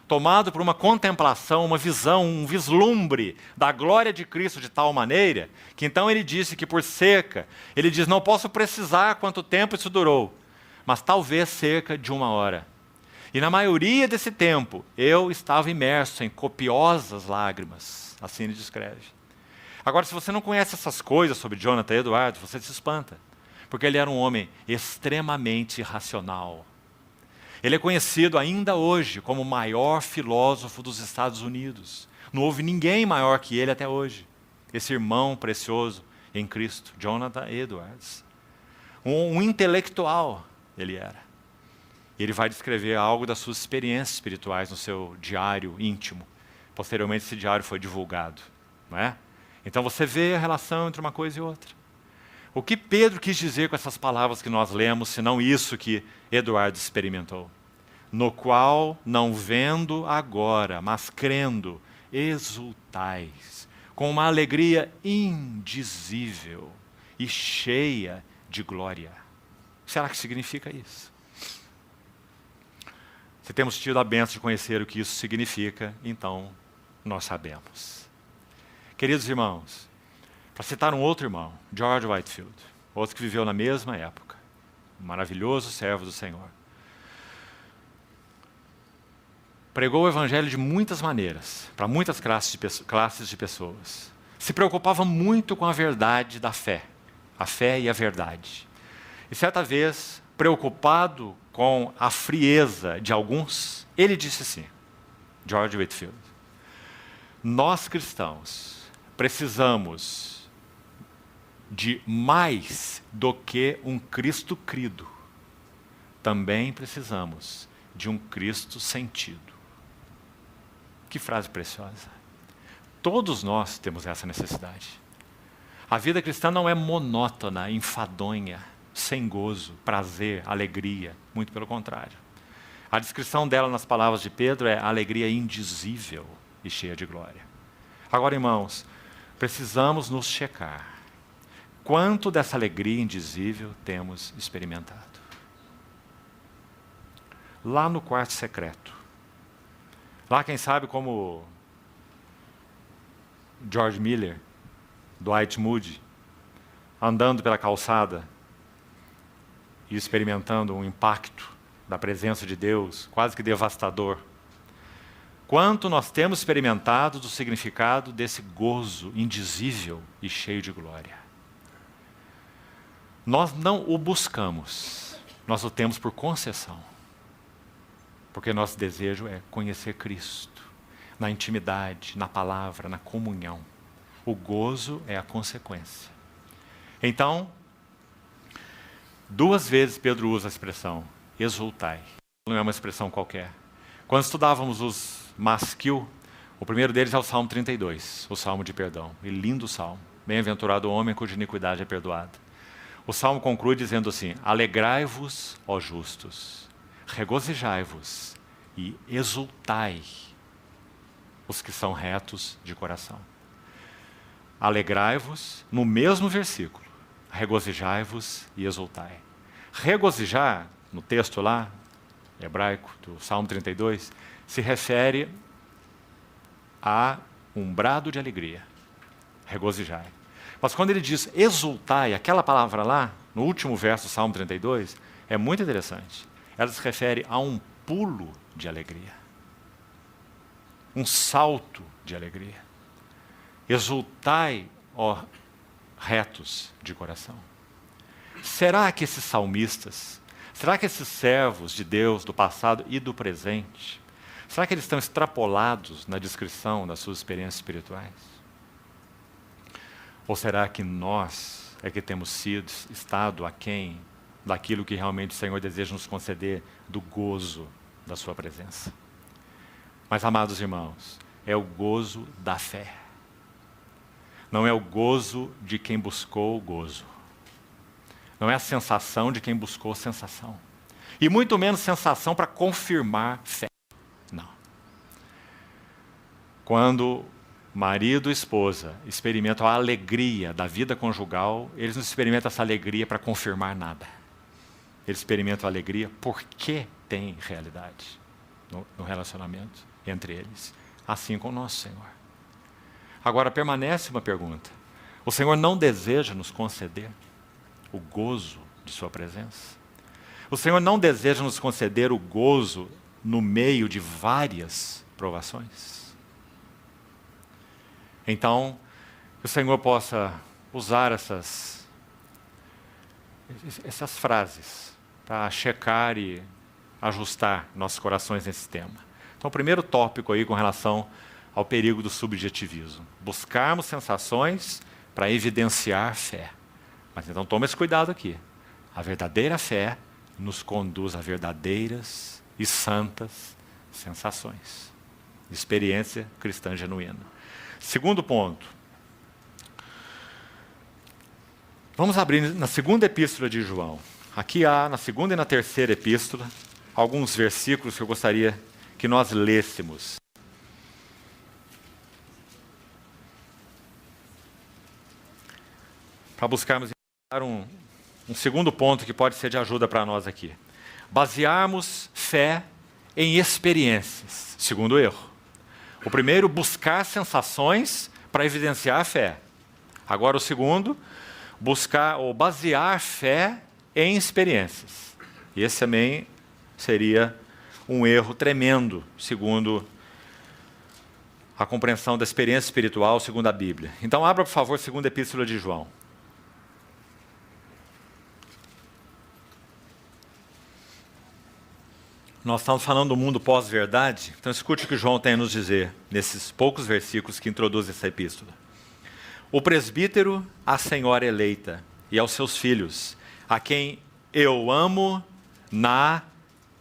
Tomado por uma contemplação, uma visão, um vislumbre da glória de Cristo de tal maneira, que então ele disse que por cerca, ele diz, não posso precisar quanto tempo isso durou, mas talvez cerca de 1 hora. E na maioria desse tempo, eu estava imerso em copiosas lágrimas, assim ele descreve. Agora, se você não conhece essas coisas sobre Jonathan Edwards, você se espanta, porque ele era um homem extremamente racional. Ele é conhecido ainda hoje como o maior filósofo dos Estados Unidos. Não houve ninguém maior que ele até hoje. Esse irmão precioso em Cristo, Jonathan Edwards. Um intelectual ele era. Ele vai descrever algo das suas experiências espirituais no seu diário íntimo. Posteriormente, esse diário foi divulgado. Não é? Então você vê a relação entre uma coisa e outra. O que Pedro quis dizer com essas palavras que nós lemos, senão isso que Edwards experimentou? No qual, não vendo agora, mas crendo, exultais, com uma alegria indizível e cheia de glória. Será que significa isso? Se temos tido a bênção de conhecer o que isso significa, então nós sabemos. Queridos irmãos, para citar um outro irmão, George Whitefield, outro que viveu na mesma época, um maravilhoso servo do Senhor. Pregou o evangelho de muitas maneiras, para muitas classes de pessoas. Se preocupava muito com a verdade da fé, a fé e a verdade. E certa vez, preocupado com a frieza de alguns, ele disse assim, George Whitefield, nós cristãos precisamos de mais do que um Cristo crido. Também precisamos de um Cristo sentido. Que frase preciosa. Todos nós temos essa necessidade. A vida cristã não é monótona, enfadonha, sem gozo, prazer, alegria. Muito pelo contrário. A descrição dela nas palavras de Pedro é alegria indizível e cheia de glória. Agora, irmãos, precisamos nos checar. Quanto dessa alegria indizível temos experimentado? Lá no quarto secreto. Lá, quem sabe, como George Miller, Dwight Moody, andando pela calçada e experimentando um impacto da presença de Deus, quase que devastador. Quanto nós temos experimentado do significado desse gozo indizível e cheio de glória. Nós não o buscamos, nós o temos por concessão. Porque nosso desejo é conhecer Cristo, na intimidade, na palavra, na comunhão. O gozo é a consequência. Então, 2 vezes Pedro usa a expressão exultai. Não é uma expressão qualquer. Quando estudávamos os masquil, o primeiro deles é o Salmo 32, o Salmo de perdão. E lindo salmo. Bem-aventurado o homem cuja iniquidade é perdoada. O salmo conclui dizendo assim, alegrai-vos, ó justos, regozijai-vos e exultai os que são retos de coração. Alegrai-vos, no mesmo versículo, regozijai-vos e exultai. Regozijar, no texto lá, hebraico, do Salmo 32, se refere a um brado de alegria. Regozijai. Mas quando ele diz exultai, aquela palavra lá, no último verso do Salmo 32, é muito interessante. ela se refere a um pulo de alegria, um salto de alegria. Exultai, ó retos de coração. Será que esses salmistas, será que esses servos de Deus do passado e do presente, será que eles estão extrapolados na descrição das suas experiências espirituais? Ou será que nós é que temos estado aquém daquilo que realmente o Senhor deseja nos conceder, do gozo da sua presença? Mas, amados irmãos, é o gozo da fé. Não é o gozo de quem buscou o gozo. Não é a sensação de quem buscou sensação. E muito menos sensação para confirmar fé. Não. Quando marido e esposa experimentam a alegria da vida conjugal, eles não experimentam essa alegria para confirmar nada. Eles experimentam a alegria porque tem realidade no relacionamento entre eles. Assim com o nosso Senhor. Agora, permanece uma pergunta. O Senhor não deseja nos conceder o gozo de sua presença? O Senhor não deseja nos conceder o gozo no meio de várias provações? Então, que o Senhor possa usar essas frases para checar e ajustar nossos corações nesse tema. Então, o primeiro tópico aí com relação ao perigo do subjetivismo. Buscarmos sensações para evidenciar fé. Mas então toma esse cuidado aqui. A verdadeira fé nos conduz a verdadeiras e santas sensações. Experiência cristã genuína. Segundo ponto. Vamos abrir na segunda epístola de João. Aqui há, na segunda e na terceira epístola, alguns versículos que eu gostaria que nós lêssemos. Para buscarmos um segundo ponto que pode ser de ajuda para nós aqui. Basearmos fé em experiências, segundo erro. O primeiro, buscar sensações para evidenciar a fé. Agora o segundo, buscar ou basear fé em experiências. E esse também seria um erro tremendo, segundo a compreensão da experiência espiritual, segundo a Bíblia. Então abra, por favor, a segunda epístola de João. Nós estamos falando do mundo pós-verdade, então escute o que João tem a nos dizer, nesses poucos versículos que introduzem essa epístola. O presbítero, a senhora eleita, e aos seus filhos, a quem eu amo na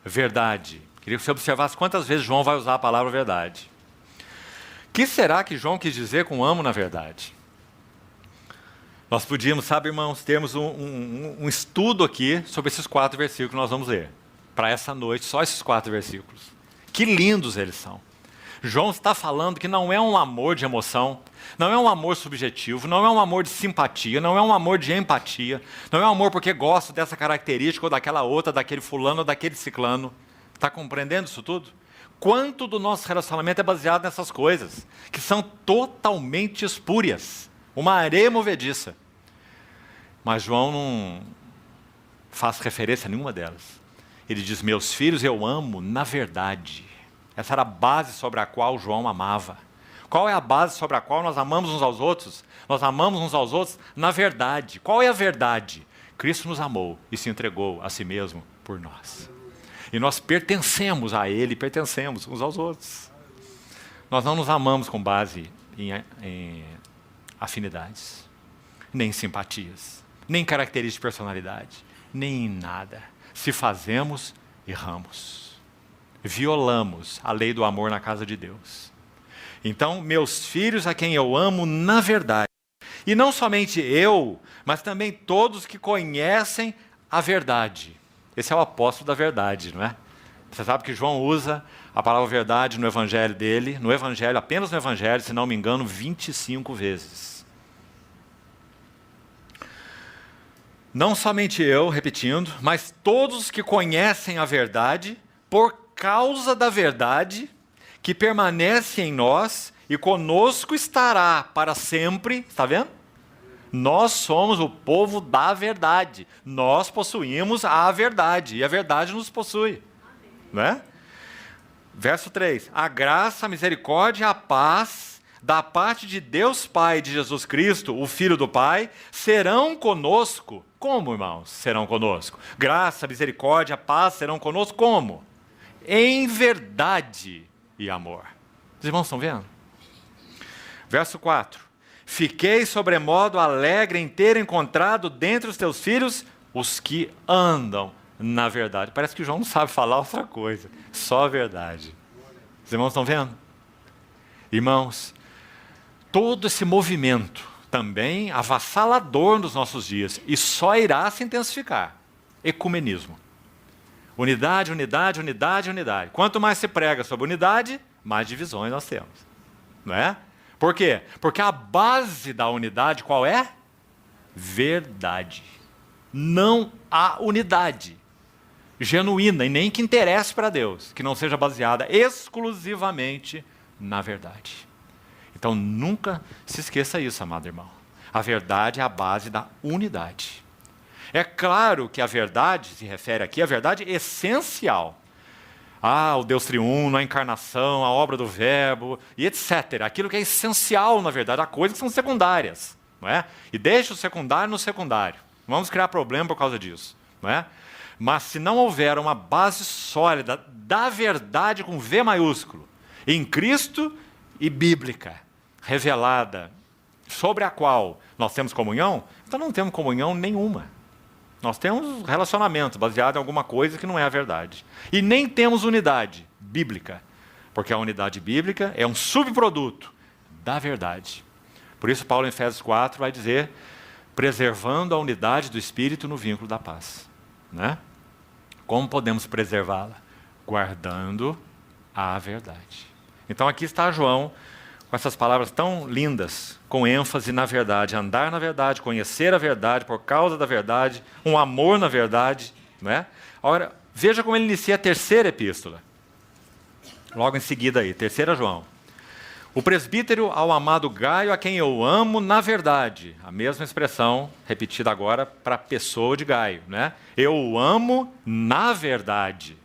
verdade. Queria que você observasse quantas vezes João vai usar a palavra verdade. O que será que João quis dizer com amo na verdade? Nós podíamos, sabe, irmãos, termos um estudo aqui sobre esses 4 versículos que nós vamos ler. Para essa noite, só esses 4 versículos. Que lindos eles são. João está falando que não é um amor de emoção, não é um amor subjetivo, não é um amor de simpatia, não é um amor de empatia, não é um amor porque gosto dessa característica ou daquela outra, daquele fulano ou daquele ciclano. Está compreendendo isso tudo? Quanto do nosso relacionamento é baseado nessas coisas, que são totalmente espúrias, uma areia movediça. Mas João não faz referência a nenhuma delas. Ele diz, meus filhos eu amo na verdade. Essa era a base sobre a qual João amava. Qual é a base sobre a qual nós amamos uns aos outros? Nós amamos uns aos outros na verdade. Qual é a verdade? Cristo nos amou e se entregou a si mesmo por nós. E nós pertencemos a Ele, pertencemos uns aos outros. Nós não nos amamos com base em afinidades, nem em simpatias, nem em características de personalidade, nem em nada. Se fazemos, erramos. Violamos a lei do amor na casa de Deus. Então, meus filhos a quem eu amo na verdade. E não somente eu, mas também todos que conhecem a verdade. Esse é o apóstolo da verdade, não é? Você sabe que João usa a palavra verdade no evangelho dele, no evangelho, apenas no evangelho, se não me engano, 25 vezes. Não somente eu, repetindo, mas todos que conhecem a verdade, por causa da verdade, que permanece em nós e conosco estará para sempre, está vendo? Nós somos o povo da verdade. Nós possuímos a verdade e a verdade nos possui. Não é? Verso 3. A graça, a misericórdia e a paz da parte de Deus Pai e de Jesus Cristo, o Filho do Pai, serão conosco. Como, irmãos, serão conosco? Graça, misericórdia, paz serão conosco como? Em verdade e amor. Os irmãos estão vendo? Verso 4. Fiquei sobremodo alegre em ter encontrado dentre os teus filhos os que andam na verdade. Parece que João não sabe falar outra coisa, só a verdade. Os irmãos estão vendo? Irmãos, todo esse movimento também avassalador nos nossos dias e só irá se intensificar. Ecumenismo. Unidade, unidade, unidade, unidade. Quanto mais se prega sobre unidade, mais divisões nós temos. Não é? Por quê? Porque a base da unidade qual é? Verdade. Não há unidade genuína e nem que interesse para Deus, que não seja baseada exclusivamente na verdade. Então nunca se esqueça isso, amado irmão. A verdade é a base da unidade. É claro que a verdade se refere aqui à verdade essencial. O Deus triuno, a encarnação, a obra do verbo, e etc. Aquilo que é essencial, na verdade, há coisas que são secundárias. Não é? E deixa o secundário no secundário. Não vamos criar problema por causa disso. Não é? Mas se não houver uma base sólida da verdade com V maiúsculo, em Cristo e bíblica, revelada, sobre a qual nós temos comunhão, então não temos comunhão nenhuma. Nós temos relacionamento baseado em alguma coisa que não é a verdade. E nem temos unidade bíblica, porque a unidade bíblica é um subproduto da verdade. Por isso Paulo em Efésios 4 vai dizer, preservando a unidade do Espírito no vínculo da paz. Né? Como podemos preservá-la? Guardando a verdade. Então aqui está João, com essas palavras tão lindas, com ênfase na verdade, andar na verdade, conhecer a verdade, por causa da verdade, um amor na verdade. Não é? Agora, veja como ele inicia a terceira epístola. Logo em seguida aí, 3 João. O presbítero ao amado Gaio, a quem eu amo na verdade. A mesma expressão repetida agora para a pessoa de Gaio. Né? Eu o amo na verdade.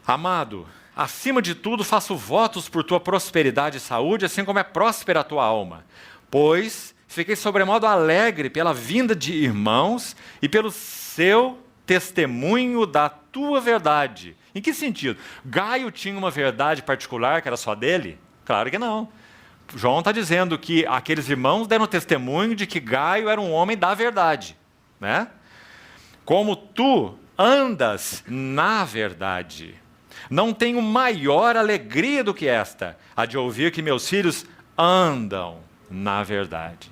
Amado, acima de tudo, faço votos por tua prosperidade e saúde, assim como é próspera a tua alma. Pois fiquei sobremodo alegre pela vinda de irmãos e pelo seu testemunho da tua verdade. Em que sentido? Gaio tinha uma verdade particular que era só dele? Claro que não. João está dizendo que aqueles irmãos deram testemunho de que Gaio era um homem da verdade. Né? Como tu andas na verdade. Não tenho maior alegria do que esta, a de ouvir que meus filhos andam na verdade.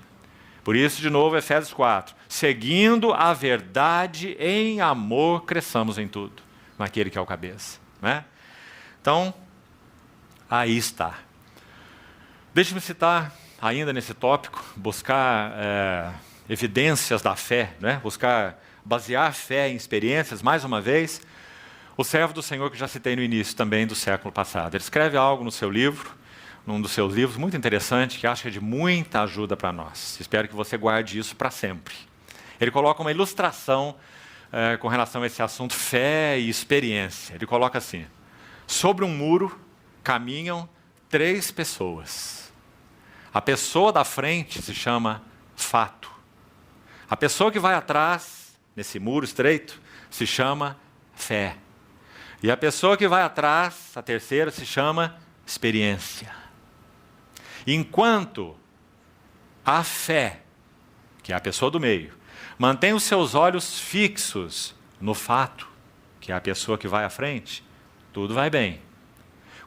Por isso, de novo, Efésios 4. Seguindo a verdade em amor, cresçamos em tudo, naquele que é o cabeça. Né? Então, aí está. Deixe-me citar, ainda nesse tópico, buscar evidências da fé, né? Buscar basear fé em experiências, mais uma vez. O servo do Senhor que já citei no início também do século passado. Ele escreve algo no seu livro, num dos seus livros, muito interessante, que acho que é de muita ajuda para nós. Espero que você guarde isso para sempre. Ele coloca uma ilustração com relação a esse assunto fé e experiência. Ele coloca assim, sobre um muro caminham 3 pessoas. A pessoa da frente se chama fato. A pessoa que vai atrás, nesse muro estreito, se chama fé. E a pessoa que vai atrás, a terceira, se chama experiência. Enquanto a fé, que é a pessoa do meio, mantém os seus olhos fixos no fato, que é a pessoa que vai à frente, tudo vai bem.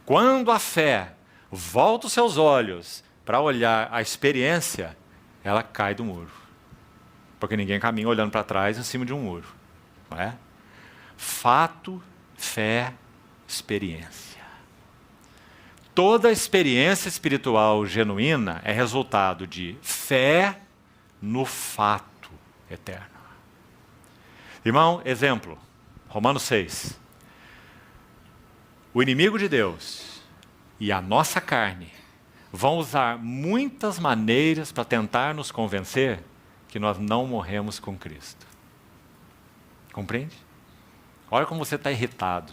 Quando a fé volta os seus olhos para olhar a experiência, ela cai do muro. Porque ninguém caminha olhando para trás em cima de um muro. Não é? Fato, fé, experiência. Toda experiência espiritual genuína é resultado de fé no fato eterno. Irmão, exemplo, Romanos 6. O inimigo de Deus e a nossa carne vão usar muitas maneiras para tentar nos convencer que nós não morremos com Cristo. Compreende? Olha como você está irritado.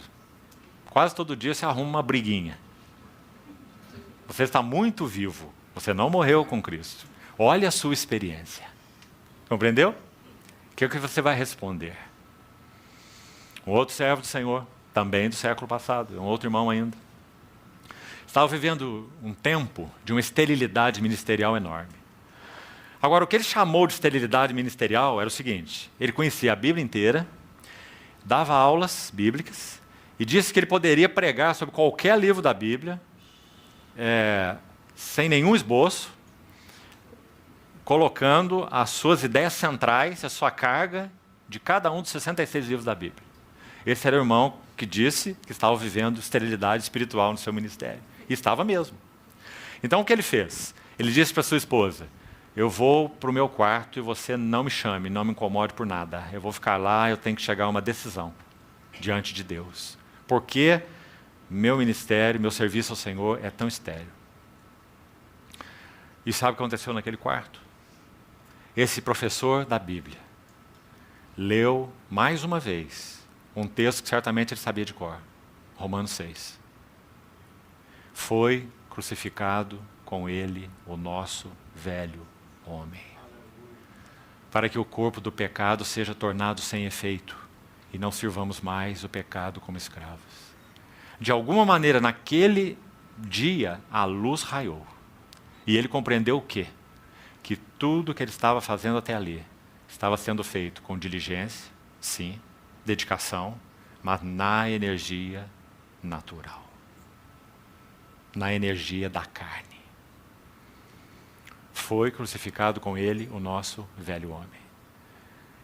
Quase todo dia você arruma uma briguinha. Você está muito vivo. Você não morreu com Cristo. Olha a sua experiência. Compreendeu? O que é que você vai responder? Um outro servo do Senhor, também do século passado, um outro irmão ainda, estava vivendo um tempo de uma esterilidade ministerial enorme. Agora, o que ele chamou de esterilidade ministerial era o seguinte: ele conhecia a Bíblia inteira, dava aulas bíblicas e disse que ele poderia pregar sobre qualquer livro da Bíblia, sem nenhum esboço, colocando as suas ideias centrais, a sua carga de cada um dos 66 livros da Bíblia. Esse era o irmão que disse que estava vivendo esterilidade espiritual no seu ministério. E estava mesmo. Então o que ele fez? Ele disse para sua esposa: eu vou para o meu quarto e você não me chame, não me incomode por nada. Eu vou ficar lá, eu tenho que chegar a uma decisão diante de Deus. Porque meu ministério, meu serviço ao Senhor é tão estéril. E sabe o que aconteceu naquele quarto? Esse professor da Bíblia leu mais uma vez um texto que certamente ele sabia de cor. Romanos 6. Foi crucificado com ele o nosso velho homem, para que o corpo do pecado seja tornado sem efeito e não sirvamos mais o pecado como escravos. De alguma maneira, naquele dia, a luz raiou. E ele compreendeu o quê? Que tudo que ele estava fazendo até ali estava sendo feito com diligência, sim, dedicação, mas na energia natural, na energia da carne. Foi crucificado com ele o nosso velho homem.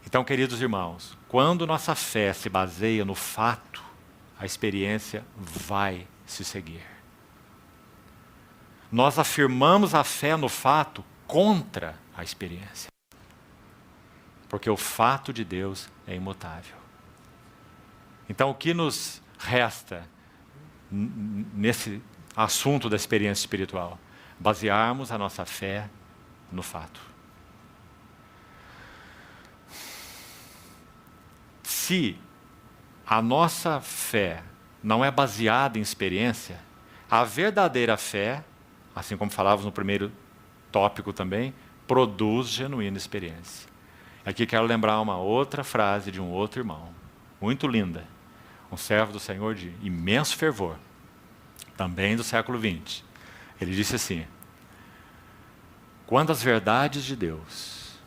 Então, queridos irmãos, quando nossa fé se baseia no fato, a experiência vai se seguir. Nós afirmamos a fé no fato contra a experiência. Porque o fato de Deus é imutável. Então, o que nos resta nesse assunto da experiência espiritual? Basearmos a nossa fé no fato. Se a nossa fé não é baseada em experiência, a verdadeira fé, assim como falávamos no primeiro tópico também, produz genuína experiência. Aqui quero lembrar uma outra frase de um outro irmão, muito linda, um servo do Senhor de imenso fervor, também do século XX. Ele disse assim: quando as verdades de Deus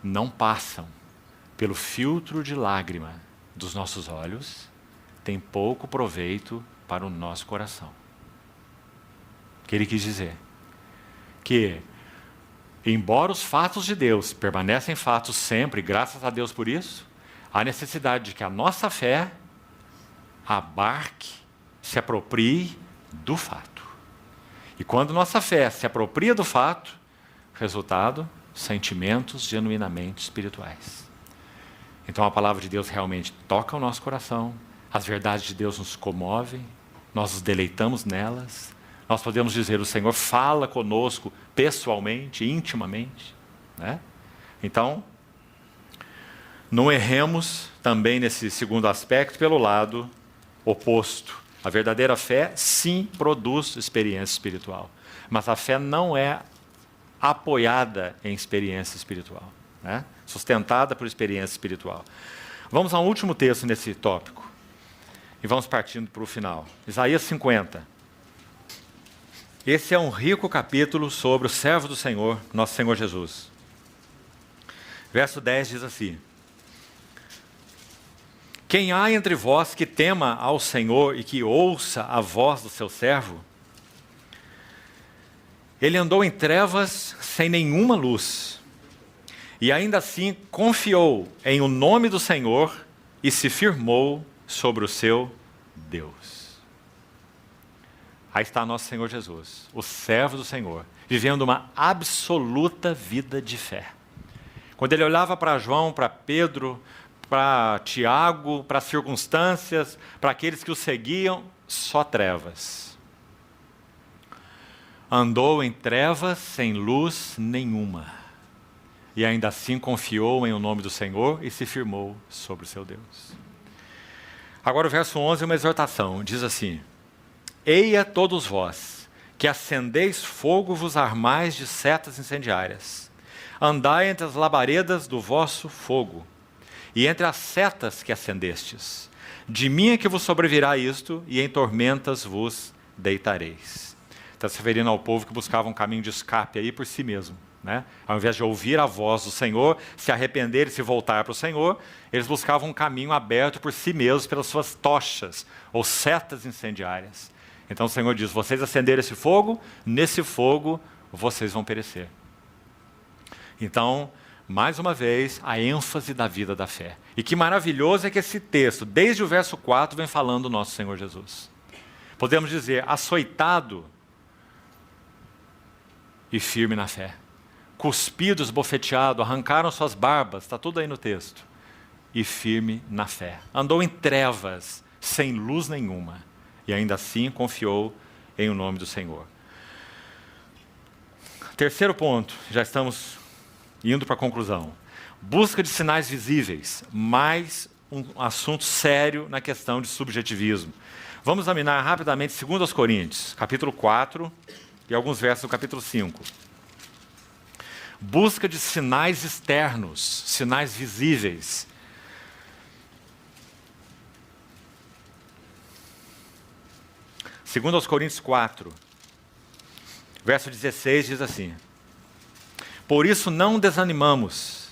não passam pelo filtro de lágrima dos nossos olhos, tem pouco proveito para o nosso coração. O que ele quis dizer? Que, embora os fatos de Deus permanecem fatos sempre, graças a Deus por isso, há necessidade de que a nossa fé abarque, se aproprie do fato. E quando nossa fé se apropria do fato, resultado, sentimentos genuinamente espirituais. Então a palavra de Deus realmente toca o nosso coração, as verdades de Deus nos comovem, nós nos deleitamos nelas, nós podemos dizer: o Senhor fala conosco pessoalmente, intimamente, né? Então, não erremos também nesse segundo aspecto pelo lado oposto. A verdadeira fé, sim, produz experiência espiritual, mas a fé não é apoiada em experiência espiritual, né? Sustentada por experiência espiritual. Vamos ao último texto nesse tópico, e vamos partindo para o final. Isaías 50. Esse é um rico capítulo sobre o servo do Senhor, nosso Senhor Jesus. Verso 10 diz assim: quem há entre vós que tema ao Senhor e que ouça a voz do seu servo? Ele andou em trevas sem nenhuma luz, e ainda assim confiou em o nome do Senhor e se firmou sobre o seu Deus. Aí está nosso Senhor Jesus, o servo do Senhor, vivendo uma absoluta vida de fé. Quando ele olhava para João, para Pedro, para Tiago, para as circunstâncias, para aqueles que o seguiam, só trevas. andou em trevas sem luz nenhuma, e ainda assim confiou em o nome do Senhor e se firmou sobre o seu Deus. Agora o verso 11 é uma exortação, diz assim: Eia todos vós, que acendeis fogo, vos armais de setas incendiárias. Andai entre as labaredas do vosso fogo, e entre as setas que acendestes. De mim é que vos sobrevirá isto, e em tormentas vos deitareis. Está se referindo ao povo que buscava um caminho de escape aí por si mesmo, né? Ao invés de ouvir a voz do Senhor, se arrepender e se voltar para o Senhor, eles buscavam um caminho aberto por si mesmos, pelas suas tochas, ou setas incendiárias. Então o Senhor diz: vocês acenderam esse fogo, nesse fogo vocês vão perecer. Então, mais uma vez, a ênfase da vida da fé. E que maravilhoso é que esse texto, desde o verso 4, vem falando do nosso Senhor Jesus. Podemos dizer, açoitado e firme na fé. Cuspido, esbofeteado, arrancaram suas barbas, está tudo aí no texto. E firme na fé. Andou em trevas, sem luz nenhuma. E ainda assim confiou em o nome do Senhor. Terceiro ponto, já estamos indo para a conclusão. Busca de sinais visíveis, mais um assunto sério na questão de subjetivismo. Vamos examinar rapidamente 2 Coríntios, capítulo 4 e alguns versos do capítulo 5. Busca de sinais externos, sinais visíveis. Segundo aos Coríntios 4, verso 16 diz assim: Por isso não desanimamos.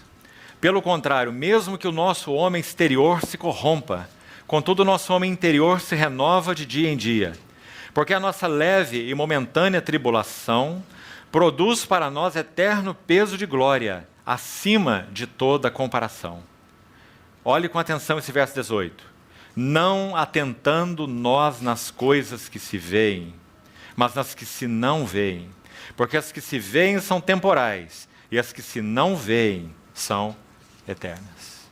Pelo contrário, mesmo que o nosso homem exterior se corrompa, contudo o nosso homem interior se renova de dia em dia. Porque a nossa leve e momentânea tribulação produz para nós eterno peso de glória, acima de toda comparação. Olhe com atenção esse verso 18. Não atentando nós nas coisas que se veem, mas nas que se não veem. Porque as que se veem são temporais, e as que se não veem são eternas.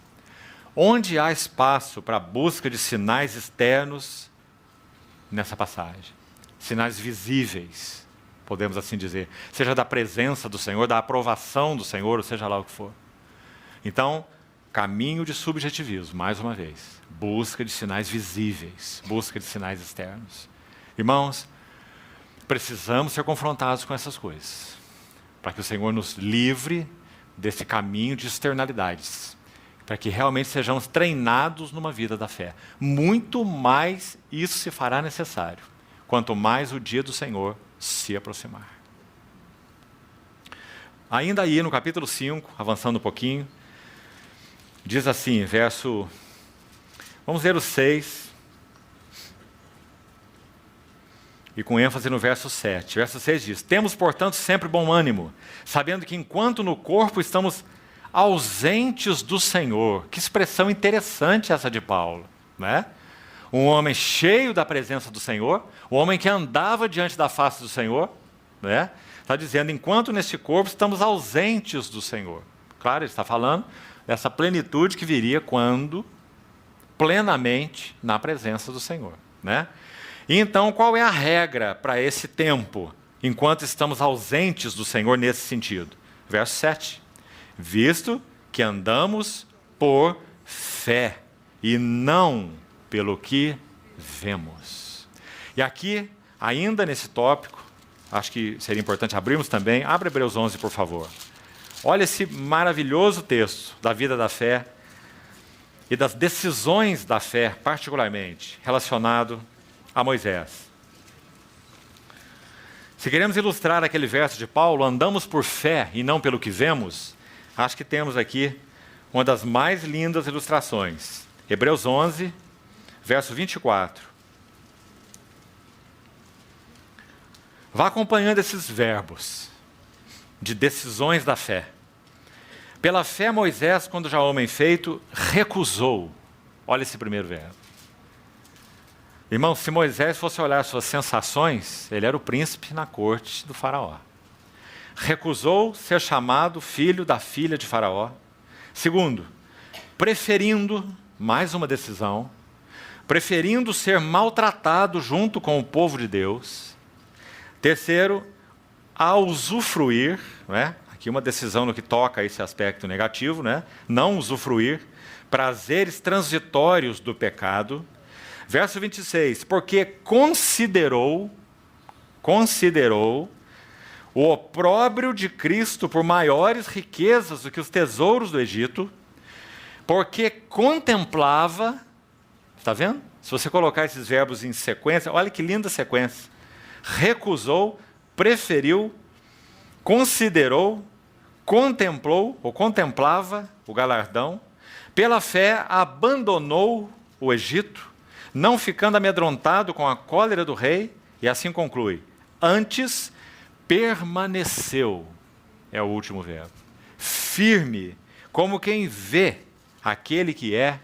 Onde há espaço para a busca de sinais externos nessa passagem? Sinais visíveis, podemos assim dizer. Seja da presença do Senhor, da aprovação do Senhor, ou seja lá o que for. Então, caminho de subjetivismo, mais uma vez. Busca de sinais visíveis, busca de sinais externos. Irmãos, precisamos ser confrontados com essas coisas, para que o Senhor nos livre desse caminho de externalidades, para que realmente sejamos treinados numa vida da fé. Muito mais isso se fará necessário, quanto mais o dia do Senhor se aproximar. Ainda aí no capítulo 5, avançando um pouquinho, diz assim, vamos ver o 6, e com ênfase no verso 7. Verso 6 diz: Temos, portanto, sempre bom ânimo, sabendo que enquanto no corpo estamos ausentes do Senhor. Que expressão interessante essa de Paulo, né? Um homem cheio da presença do Senhor, um homem que andava diante da face do Senhor, né? Está dizendo, enquanto neste corpo estamos ausentes do Senhor. Claro, ele está falando dessa plenitude que viria quando plenamente na presença do Senhor, né? E então, qual é a regra para esse tempo, enquanto estamos ausentes do Senhor nesse sentido? Verso 7. Visto que andamos por fé e não pelo que vemos. E aqui, ainda nesse tópico, acho que seria importante abrirmos também. Abre Hebreus 11, por favor. Olha esse maravilhoso texto da vida da fé e das decisões da fé, particularmente, relacionado a Moisés. Se queremos ilustrar aquele verso de Paulo, andamos por fé e não pelo que vemos, acho que temos aqui uma das mais lindas ilustrações. Hebreus 11, verso 24. Vá acompanhando esses verbos de decisões da fé. Pela fé, Moisés, quando já homem feito, recusou. Olha esse primeiro verbo. Irmão, se Moisés fosse olhar suas sensações, ele era o príncipe na corte do faraó. Recusou ser chamado filho da filha de faraó. Segundo, preferindo, mais uma decisão, preferindo ser maltratado junto com o povo de Deus. Terceiro, a usufruir, né? Aqui uma decisão no que toca a esse aspecto negativo, né? Não usufruir prazeres transitórios do pecado. Verso 26, porque considerou o opróbrio de Cristo por maiores riquezas do que os tesouros do Egito, porque contemplava, está vendo? Se você colocar esses verbos em sequência, olha que linda sequência. Recusou, preferiu, considerou, contemplou, ou contemplava o galardão, pela fé abandonou o Egito, não ficando amedrontado com a cólera do rei, e assim conclui, antes permaneceu, é o último verbo, firme, como quem vê aquele que é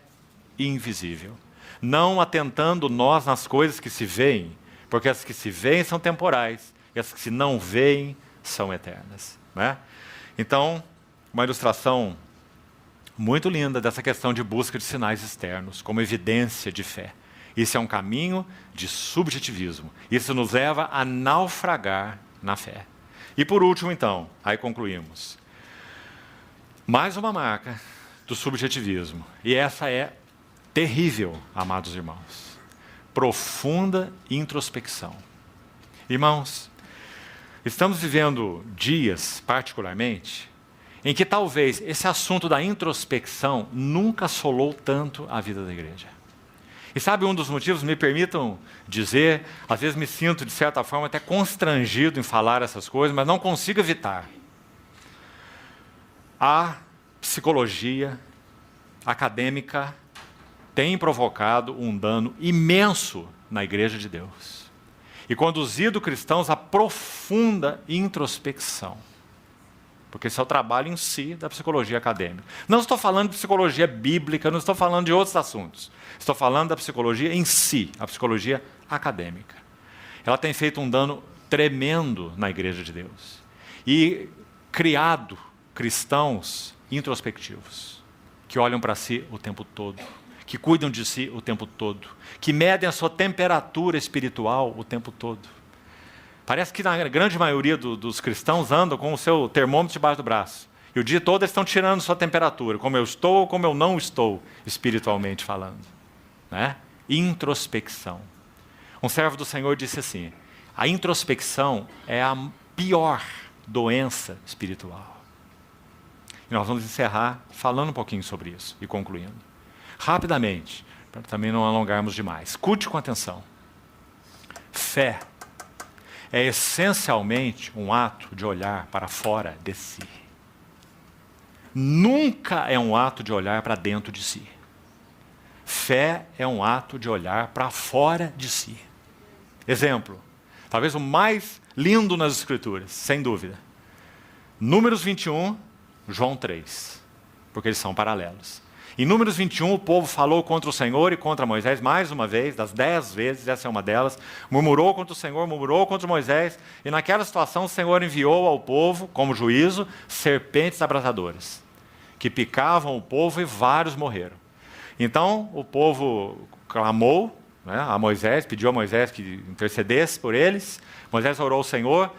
invisível, não atentando nós nas coisas que se veem, porque as que se veem são temporais, e as que se não veem são eternas. Né? Então, uma ilustração muito linda dessa questão de busca de sinais externos, como evidência de fé. Isso é um caminho de subjetivismo. Isso nos leva a naufragar na fé. E por último, então, aí concluímos. Mais uma marca do subjetivismo. E essa é terrível, amados irmãos. Profunda introspecção. Irmãos, estamos vivendo dias, particularmente, em que talvez esse assunto da introspecção nunca assolou tanto a vida da igreja. E sabe um dos motivos, me permitam dizer, às vezes me sinto, de certa forma, até constrangido em falar essas coisas, mas não consigo evitar. A psicologia acadêmica tem provocado um dano imenso na igreja de Deus e conduzido cristãos a profunda introspecção. Porque esse é o trabalho em si da psicologia acadêmica. Não estou falando de psicologia bíblica, não estou falando de outros assuntos. Estou falando da psicologia em si, a psicologia acadêmica. Ela tem feito um dano tremendo na igreja de Deus. E criado cristãos introspectivos, que olham para si o tempo todo, que cuidam de si o tempo todo, que medem a sua temperatura espiritual o tempo todo. Parece que na grande maioria dos cristãos andam com o seu termômetro debaixo do braço. E o dia todo eles estão tirando sua temperatura, como eu estou ou como eu não estou, espiritualmente falando. Né? Introspecção. Um servo do Senhor disse assim, a introspecção é a pior doença espiritual. E nós vamos encerrar falando um pouquinho sobre isso e concluindo. Rapidamente, para também não alongarmos demais. Escute com atenção. Fé é essencialmente um ato de olhar para fora de si. Nunca é um ato de olhar para dentro de si. Fé é um ato de olhar para fora de si. Exemplo, talvez o mais lindo nas Escrituras, sem dúvida. Números 21, João 3, porque eles são paralelos. Em Números 21, o povo falou contra o Senhor e contra Moisés, mais uma vez, das 10 vezes, essa é uma delas, murmurou contra o Senhor, murmurou contra Moisés, e naquela situação o Senhor enviou ao povo, como juízo, serpentes abrasadoras, que picavam o povo e vários morreram. Então, o povo clamou, né, a Moisés, pediu a Moisés que intercedesse por eles, Moisés orou ao Senhor,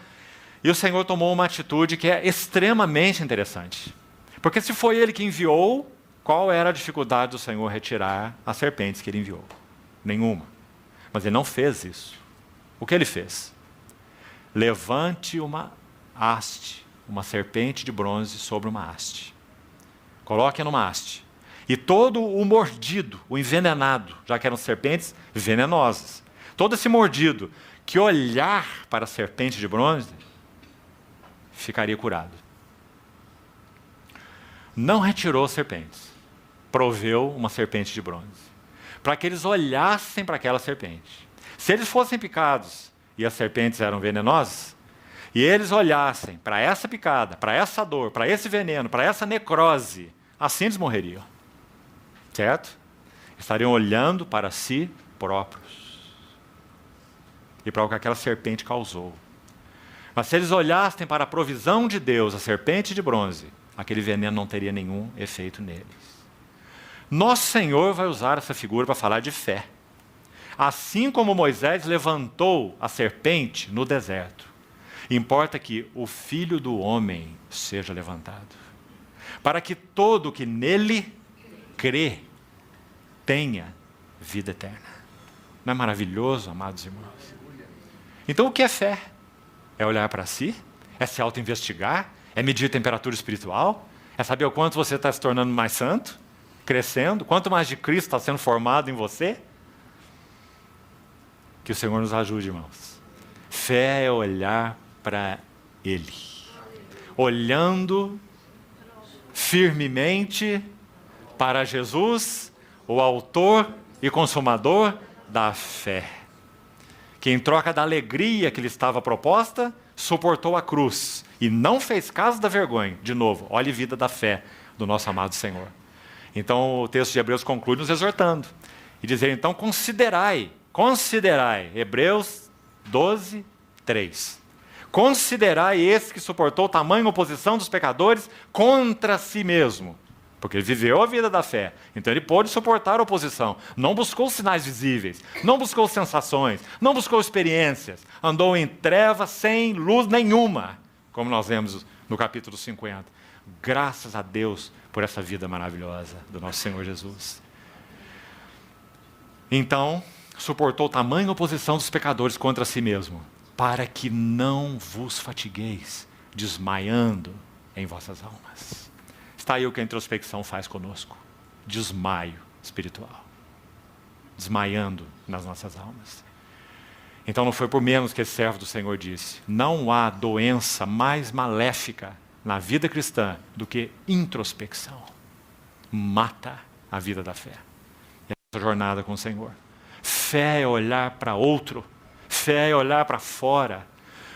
e o Senhor tomou uma atitude que é extremamente interessante. Porque se foi ele que enviou, qual era a dificuldade do Senhor retirar as serpentes que ele enviou? Nenhuma. Mas ele não fez isso. O que ele fez? Levante uma haste, uma serpente de bronze sobre uma haste. Coloque-a numa haste. E todo o mordido, o envenenado, já que eram serpentes venenosas, todo esse mordido que olhar para a serpente de bronze, ficaria curado. Não retirou as serpentes. Proveu uma serpente de bronze, para que eles olhassem para aquela serpente. Se eles fossem picados e as serpentes eram venenosas, e eles olhassem para essa picada, para essa dor, para esse veneno, para essa necrose, assim eles morreriam. Certo? Estariam olhando para si próprios e para o que aquela serpente causou. Mas se eles olhassem para a provisão de Deus, a serpente de bronze, aquele veneno não teria nenhum efeito neles. Nosso Senhor vai usar essa figura para falar de fé. Assim como Moisés levantou a serpente no deserto Importa que o Filho do Homem seja levantado, para que todo que nele crê tenha vida eterna. Não é maravilhoso, amados irmãos? Então o que é fé? É olhar para si? É se auto-investigar? É medir a temperatura espiritual? É saber o quanto você está se tornando mais santo? Crescendo? Quanto mais de Cristo está sendo formado em você? Que o Senhor nos ajude, irmãos. Fé é olhar para Ele. Olhando firmemente para Jesus, o autor e consumador da fé. Que em troca da alegria que lhe estava proposta, suportou a cruz e não fez caso da vergonha. De novo, olhe a vida da fé do nosso amado Senhor. Então o texto de Hebreus conclui nos exortando e dizer, então considerai, Hebreus 12, 3. Considerai esse que suportou tamanha oposição dos pecadores contra si mesmo. Porque ele viveu a vida da fé, então ele pôde suportar a oposição. Não buscou sinais visíveis, não buscou sensações, não buscou experiências. Andou em trevas sem luz nenhuma, como nós vemos no capítulo 50. Graças a Deus por essa vida maravilhosa do nosso Senhor Jesus. Então, suportou tamanha oposição dos pecadores contra si mesmo, para que não vos fatigueis, desmaiando em vossas almas. Está aí o que a introspecção faz conosco. Desmaio espiritual. Desmaiando nas nossas almas. Então não foi por menos que esse servo do Senhor disse, não há doença mais maléfica na vida cristã do que introspecção. Mata a vida da fé. E a jornada com o Senhor. Fé é olhar para outro. Fé é olhar para fora.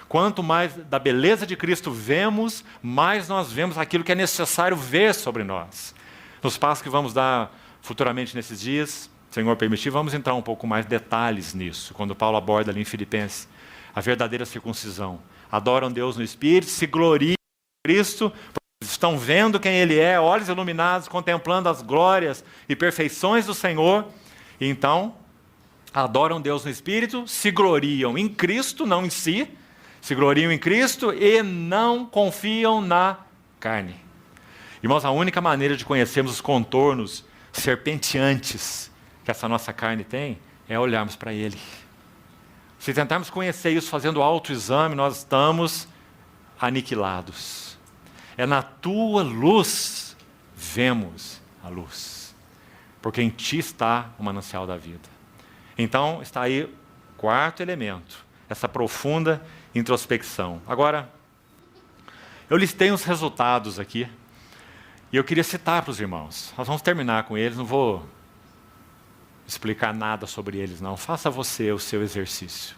Quanto mais da beleza de Cristo vemos, mais nós vemos aquilo que é necessário ver sobre nós. Nos passos que vamos dar futuramente nesses dias, se o Senhor permitir, vamos entrar um pouco mais detalhes nisso. Quando Paulo aborda ali em Filipenses a verdadeira circuncisão. Adoram Deus no Espírito, se gloriam em Cristo, estão vendo quem Ele é, olhos iluminados, contemplando as glórias e perfeições do Senhor. E então, adoram Deus no Espírito, se gloriam em Cristo, não em si, se gloriam em Cristo e não confiam na carne. Irmãos, a única maneira de conhecermos os contornos serpenteantes que essa nossa carne tem é olharmos para Ele. Se tentarmos conhecer isso fazendo autoexame, nós estamos aniquilados. É na tua luz vemos a luz, porque em ti está o manancial da vida. Então está aí o quarto elemento, essa profunda introspecção. Agora, eu listei uns resultados aqui, e eu queria citar para os irmãos. Nós vamos terminar com eles, não vou explicar nada sobre eles, não. Faça você o seu exercício.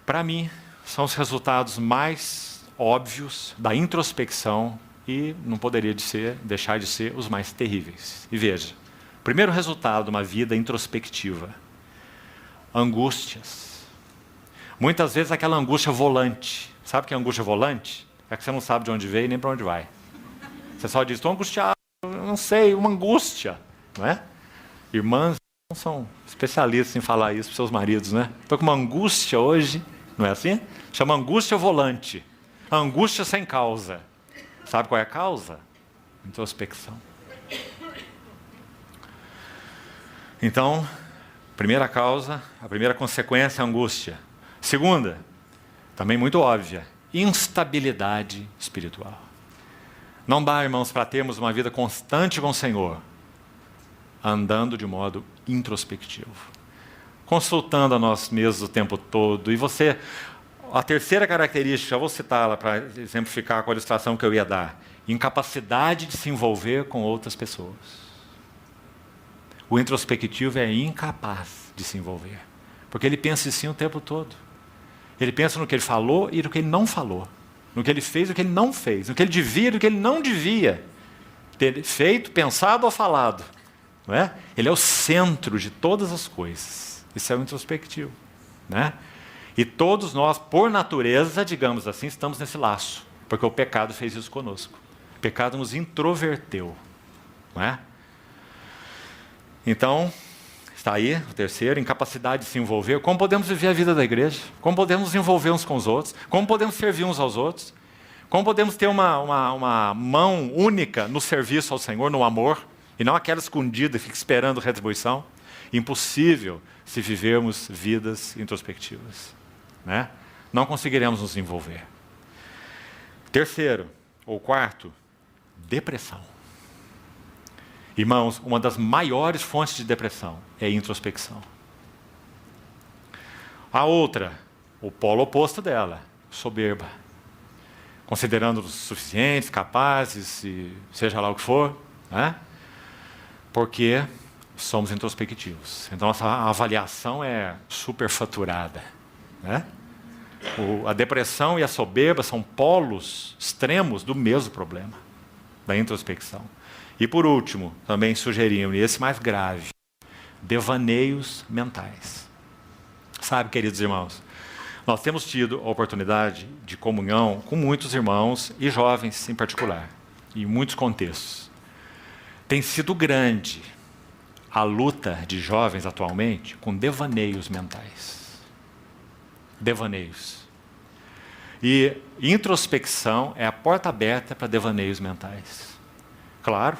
Para mim, são os resultados mais óbvios da introspecção e não poderia deixar de ser os mais terríveis. E veja, o primeiro resultado de uma vida introspectiva: angústias. Muitas vezes aquela angústia volante. Sabe o que é angústia volante? É que você não sabe de onde veio e nem para onde vai. Você só diz, estou angustiado, eu não sei, uma angústia. Não é? Irmãs não são especialistas em falar isso para seus maridos, né? Estou com uma angústia hoje, não é assim? Chama angústia volante. Angústia sem causa. Sabe qual é a causa? Introspecção. Então, primeira causa, a primeira consequência é a angústia. Segunda, também muito óbvia, instabilidade espiritual. Não dá, irmãos, para termos uma vida constante com o Senhor, andando de modo introspectivo, consultando a nós mesmos o tempo todo. E você, a terceira característica, eu vou citá-la para exemplificar com a ilustração que eu ia dar: incapacidade de se envolver com outras pessoas. O introspectivo é incapaz de se envolver, porque ele pensa em si o tempo todo. Ele pensa no que ele falou e no que ele não falou, no que ele fez e no que ele não fez, no que ele devia e no que ele não devia ter feito, pensado ou falado. Não é? Ele é o centro de todas as coisas. Isso é o introspectivo. Né? E todos nós, por natureza, digamos assim, estamos nesse laço, porque o pecado fez isso conosco. O pecado nos introverteu. Não é? Então, Está aí, o terceiro, incapacidade de se envolver. Como podemos viver a vida da igreja? Como podemos nos envolver uns com os outros? Como podemos servir uns aos outros? Como podemos ter uma mão única no serviço ao Senhor, no amor, e não aquela escondida que fica esperando retribuição? Impossível se vivermos vidas introspectivas, né? Não conseguiremos nos envolver. Terceiro, ou quarto, depressão. Irmãos, uma das maiores fontes de depressão é a introspecção. A outra, o polo oposto dela, soberba. Considerando-nos suficientes, capazes, e seja lá o que for, né? Porque somos introspectivos. Então, nossa avaliação é superfaturada, né? A depressão e a soberba são polos extremos do mesmo problema, da introspecção. E por último, também sugerimos, e esse mais grave, devaneios mentais. Sabe, queridos irmãos, nós temos tido a oportunidade de comunhão com muitos irmãos e jovens em particular, em muitos contextos. Tem sido grande a luta de jovens atualmente com devaneios mentais. Devaneios. E introspecção é a porta aberta para devaneios mentais. Claro,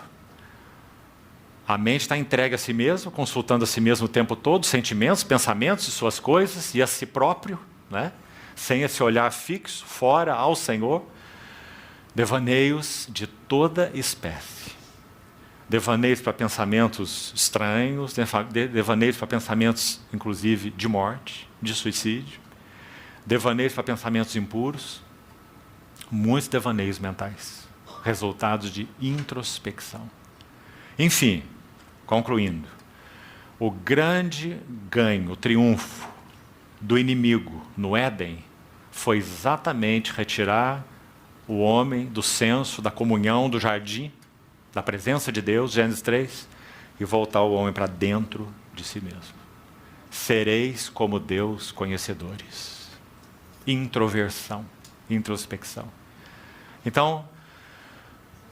a mente está entregue a si mesmo, consultando a si mesmo o tempo todo, sentimentos, pensamentos e suas coisas, e a si próprio, né? Sem esse olhar fixo, fora ao Senhor. Devaneios de toda espécie. Devaneios para pensamentos estranhos, devaneios para pensamentos, inclusive, de morte, de suicídio. Devaneios para pensamentos impuros. Muitos devaneios mentais, resultados de introspecção. Enfim, concluindo, o grande ganho, o triunfo do inimigo no Éden foi exatamente retirar o homem do senso, da comunhão, do jardim, da presença de Deus, Gênesis 3, e voltar o homem para dentro de si mesmo. Sereis como Deus conhecedores. Introversão, introspecção. Então,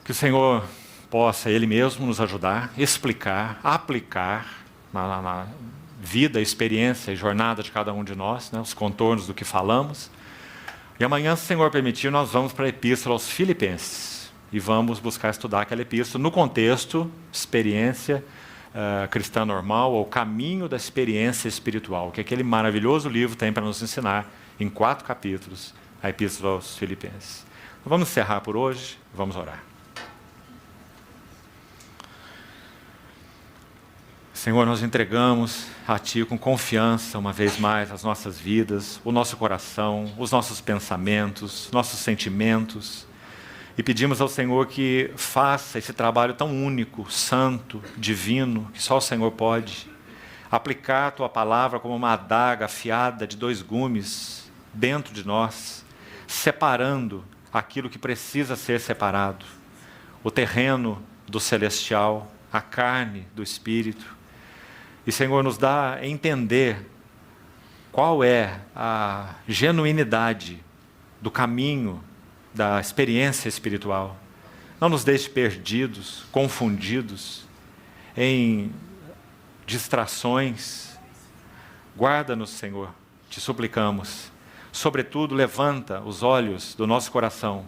que o Senhor possa Ele mesmo nos ajudar, explicar, aplicar na vida, experiência e jornada de cada um de nós, né, os contornos do que falamos. E amanhã, se o Senhor permitir, nós vamos para a Epístola aos Filipenses e vamos buscar estudar aquela epístola no contexto experiência cristã normal, ou caminho da experiência espiritual, que aquele maravilhoso livro tem para nos ensinar em 4 capítulos, a Epístola aos Filipenses. Então, vamos encerrar por hoje, vamos orar. Senhor, nós entregamos a Ti com confiança, uma vez mais, as nossas vidas, o nosso coração, os nossos pensamentos, nossos sentimentos, e pedimos ao Senhor que faça esse trabalho tão único, santo, divino, que só o Senhor pode, aplicar a Tua palavra como uma adaga afiada de 2 gumes dentro de nós, separando aquilo que precisa ser separado, o terreno do celestial, a carne do espírito. E, Senhor, nos dá a entender qual é a genuinidade do caminho da experiência espiritual. Não nos deixe perdidos, confundidos, em distrações. Guarda-nos, Senhor, te suplicamos. Sobretudo, levanta os olhos do nosso coração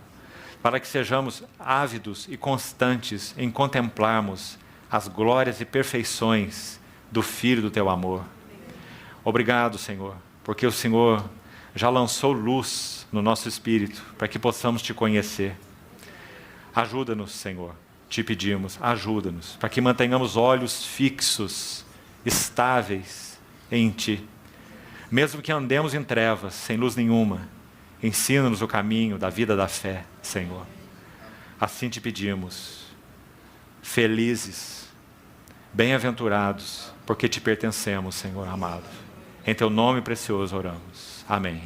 para que sejamos ávidos e constantes em contemplarmos as glórias e perfeições do Filho do Teu amor. Obrigado, Senhor, porque o Senhor já lançou luz no nosso espírito para que possamos Te conhecer. Ajuda-nos, Senhor, Te pedimos, ajuda-nos, para que mantenhamos olhos fixos, estáveis em Ti. Mesmo que andemos em trevas, sem luz nenhuma, ensina-nos o caminho da vida da fé, Senhor. Assim Te pedimos, felizes, bem-aventurados, porque Te pertencemos, Senhor amado. Em Teu nome precioso oramos. Amém.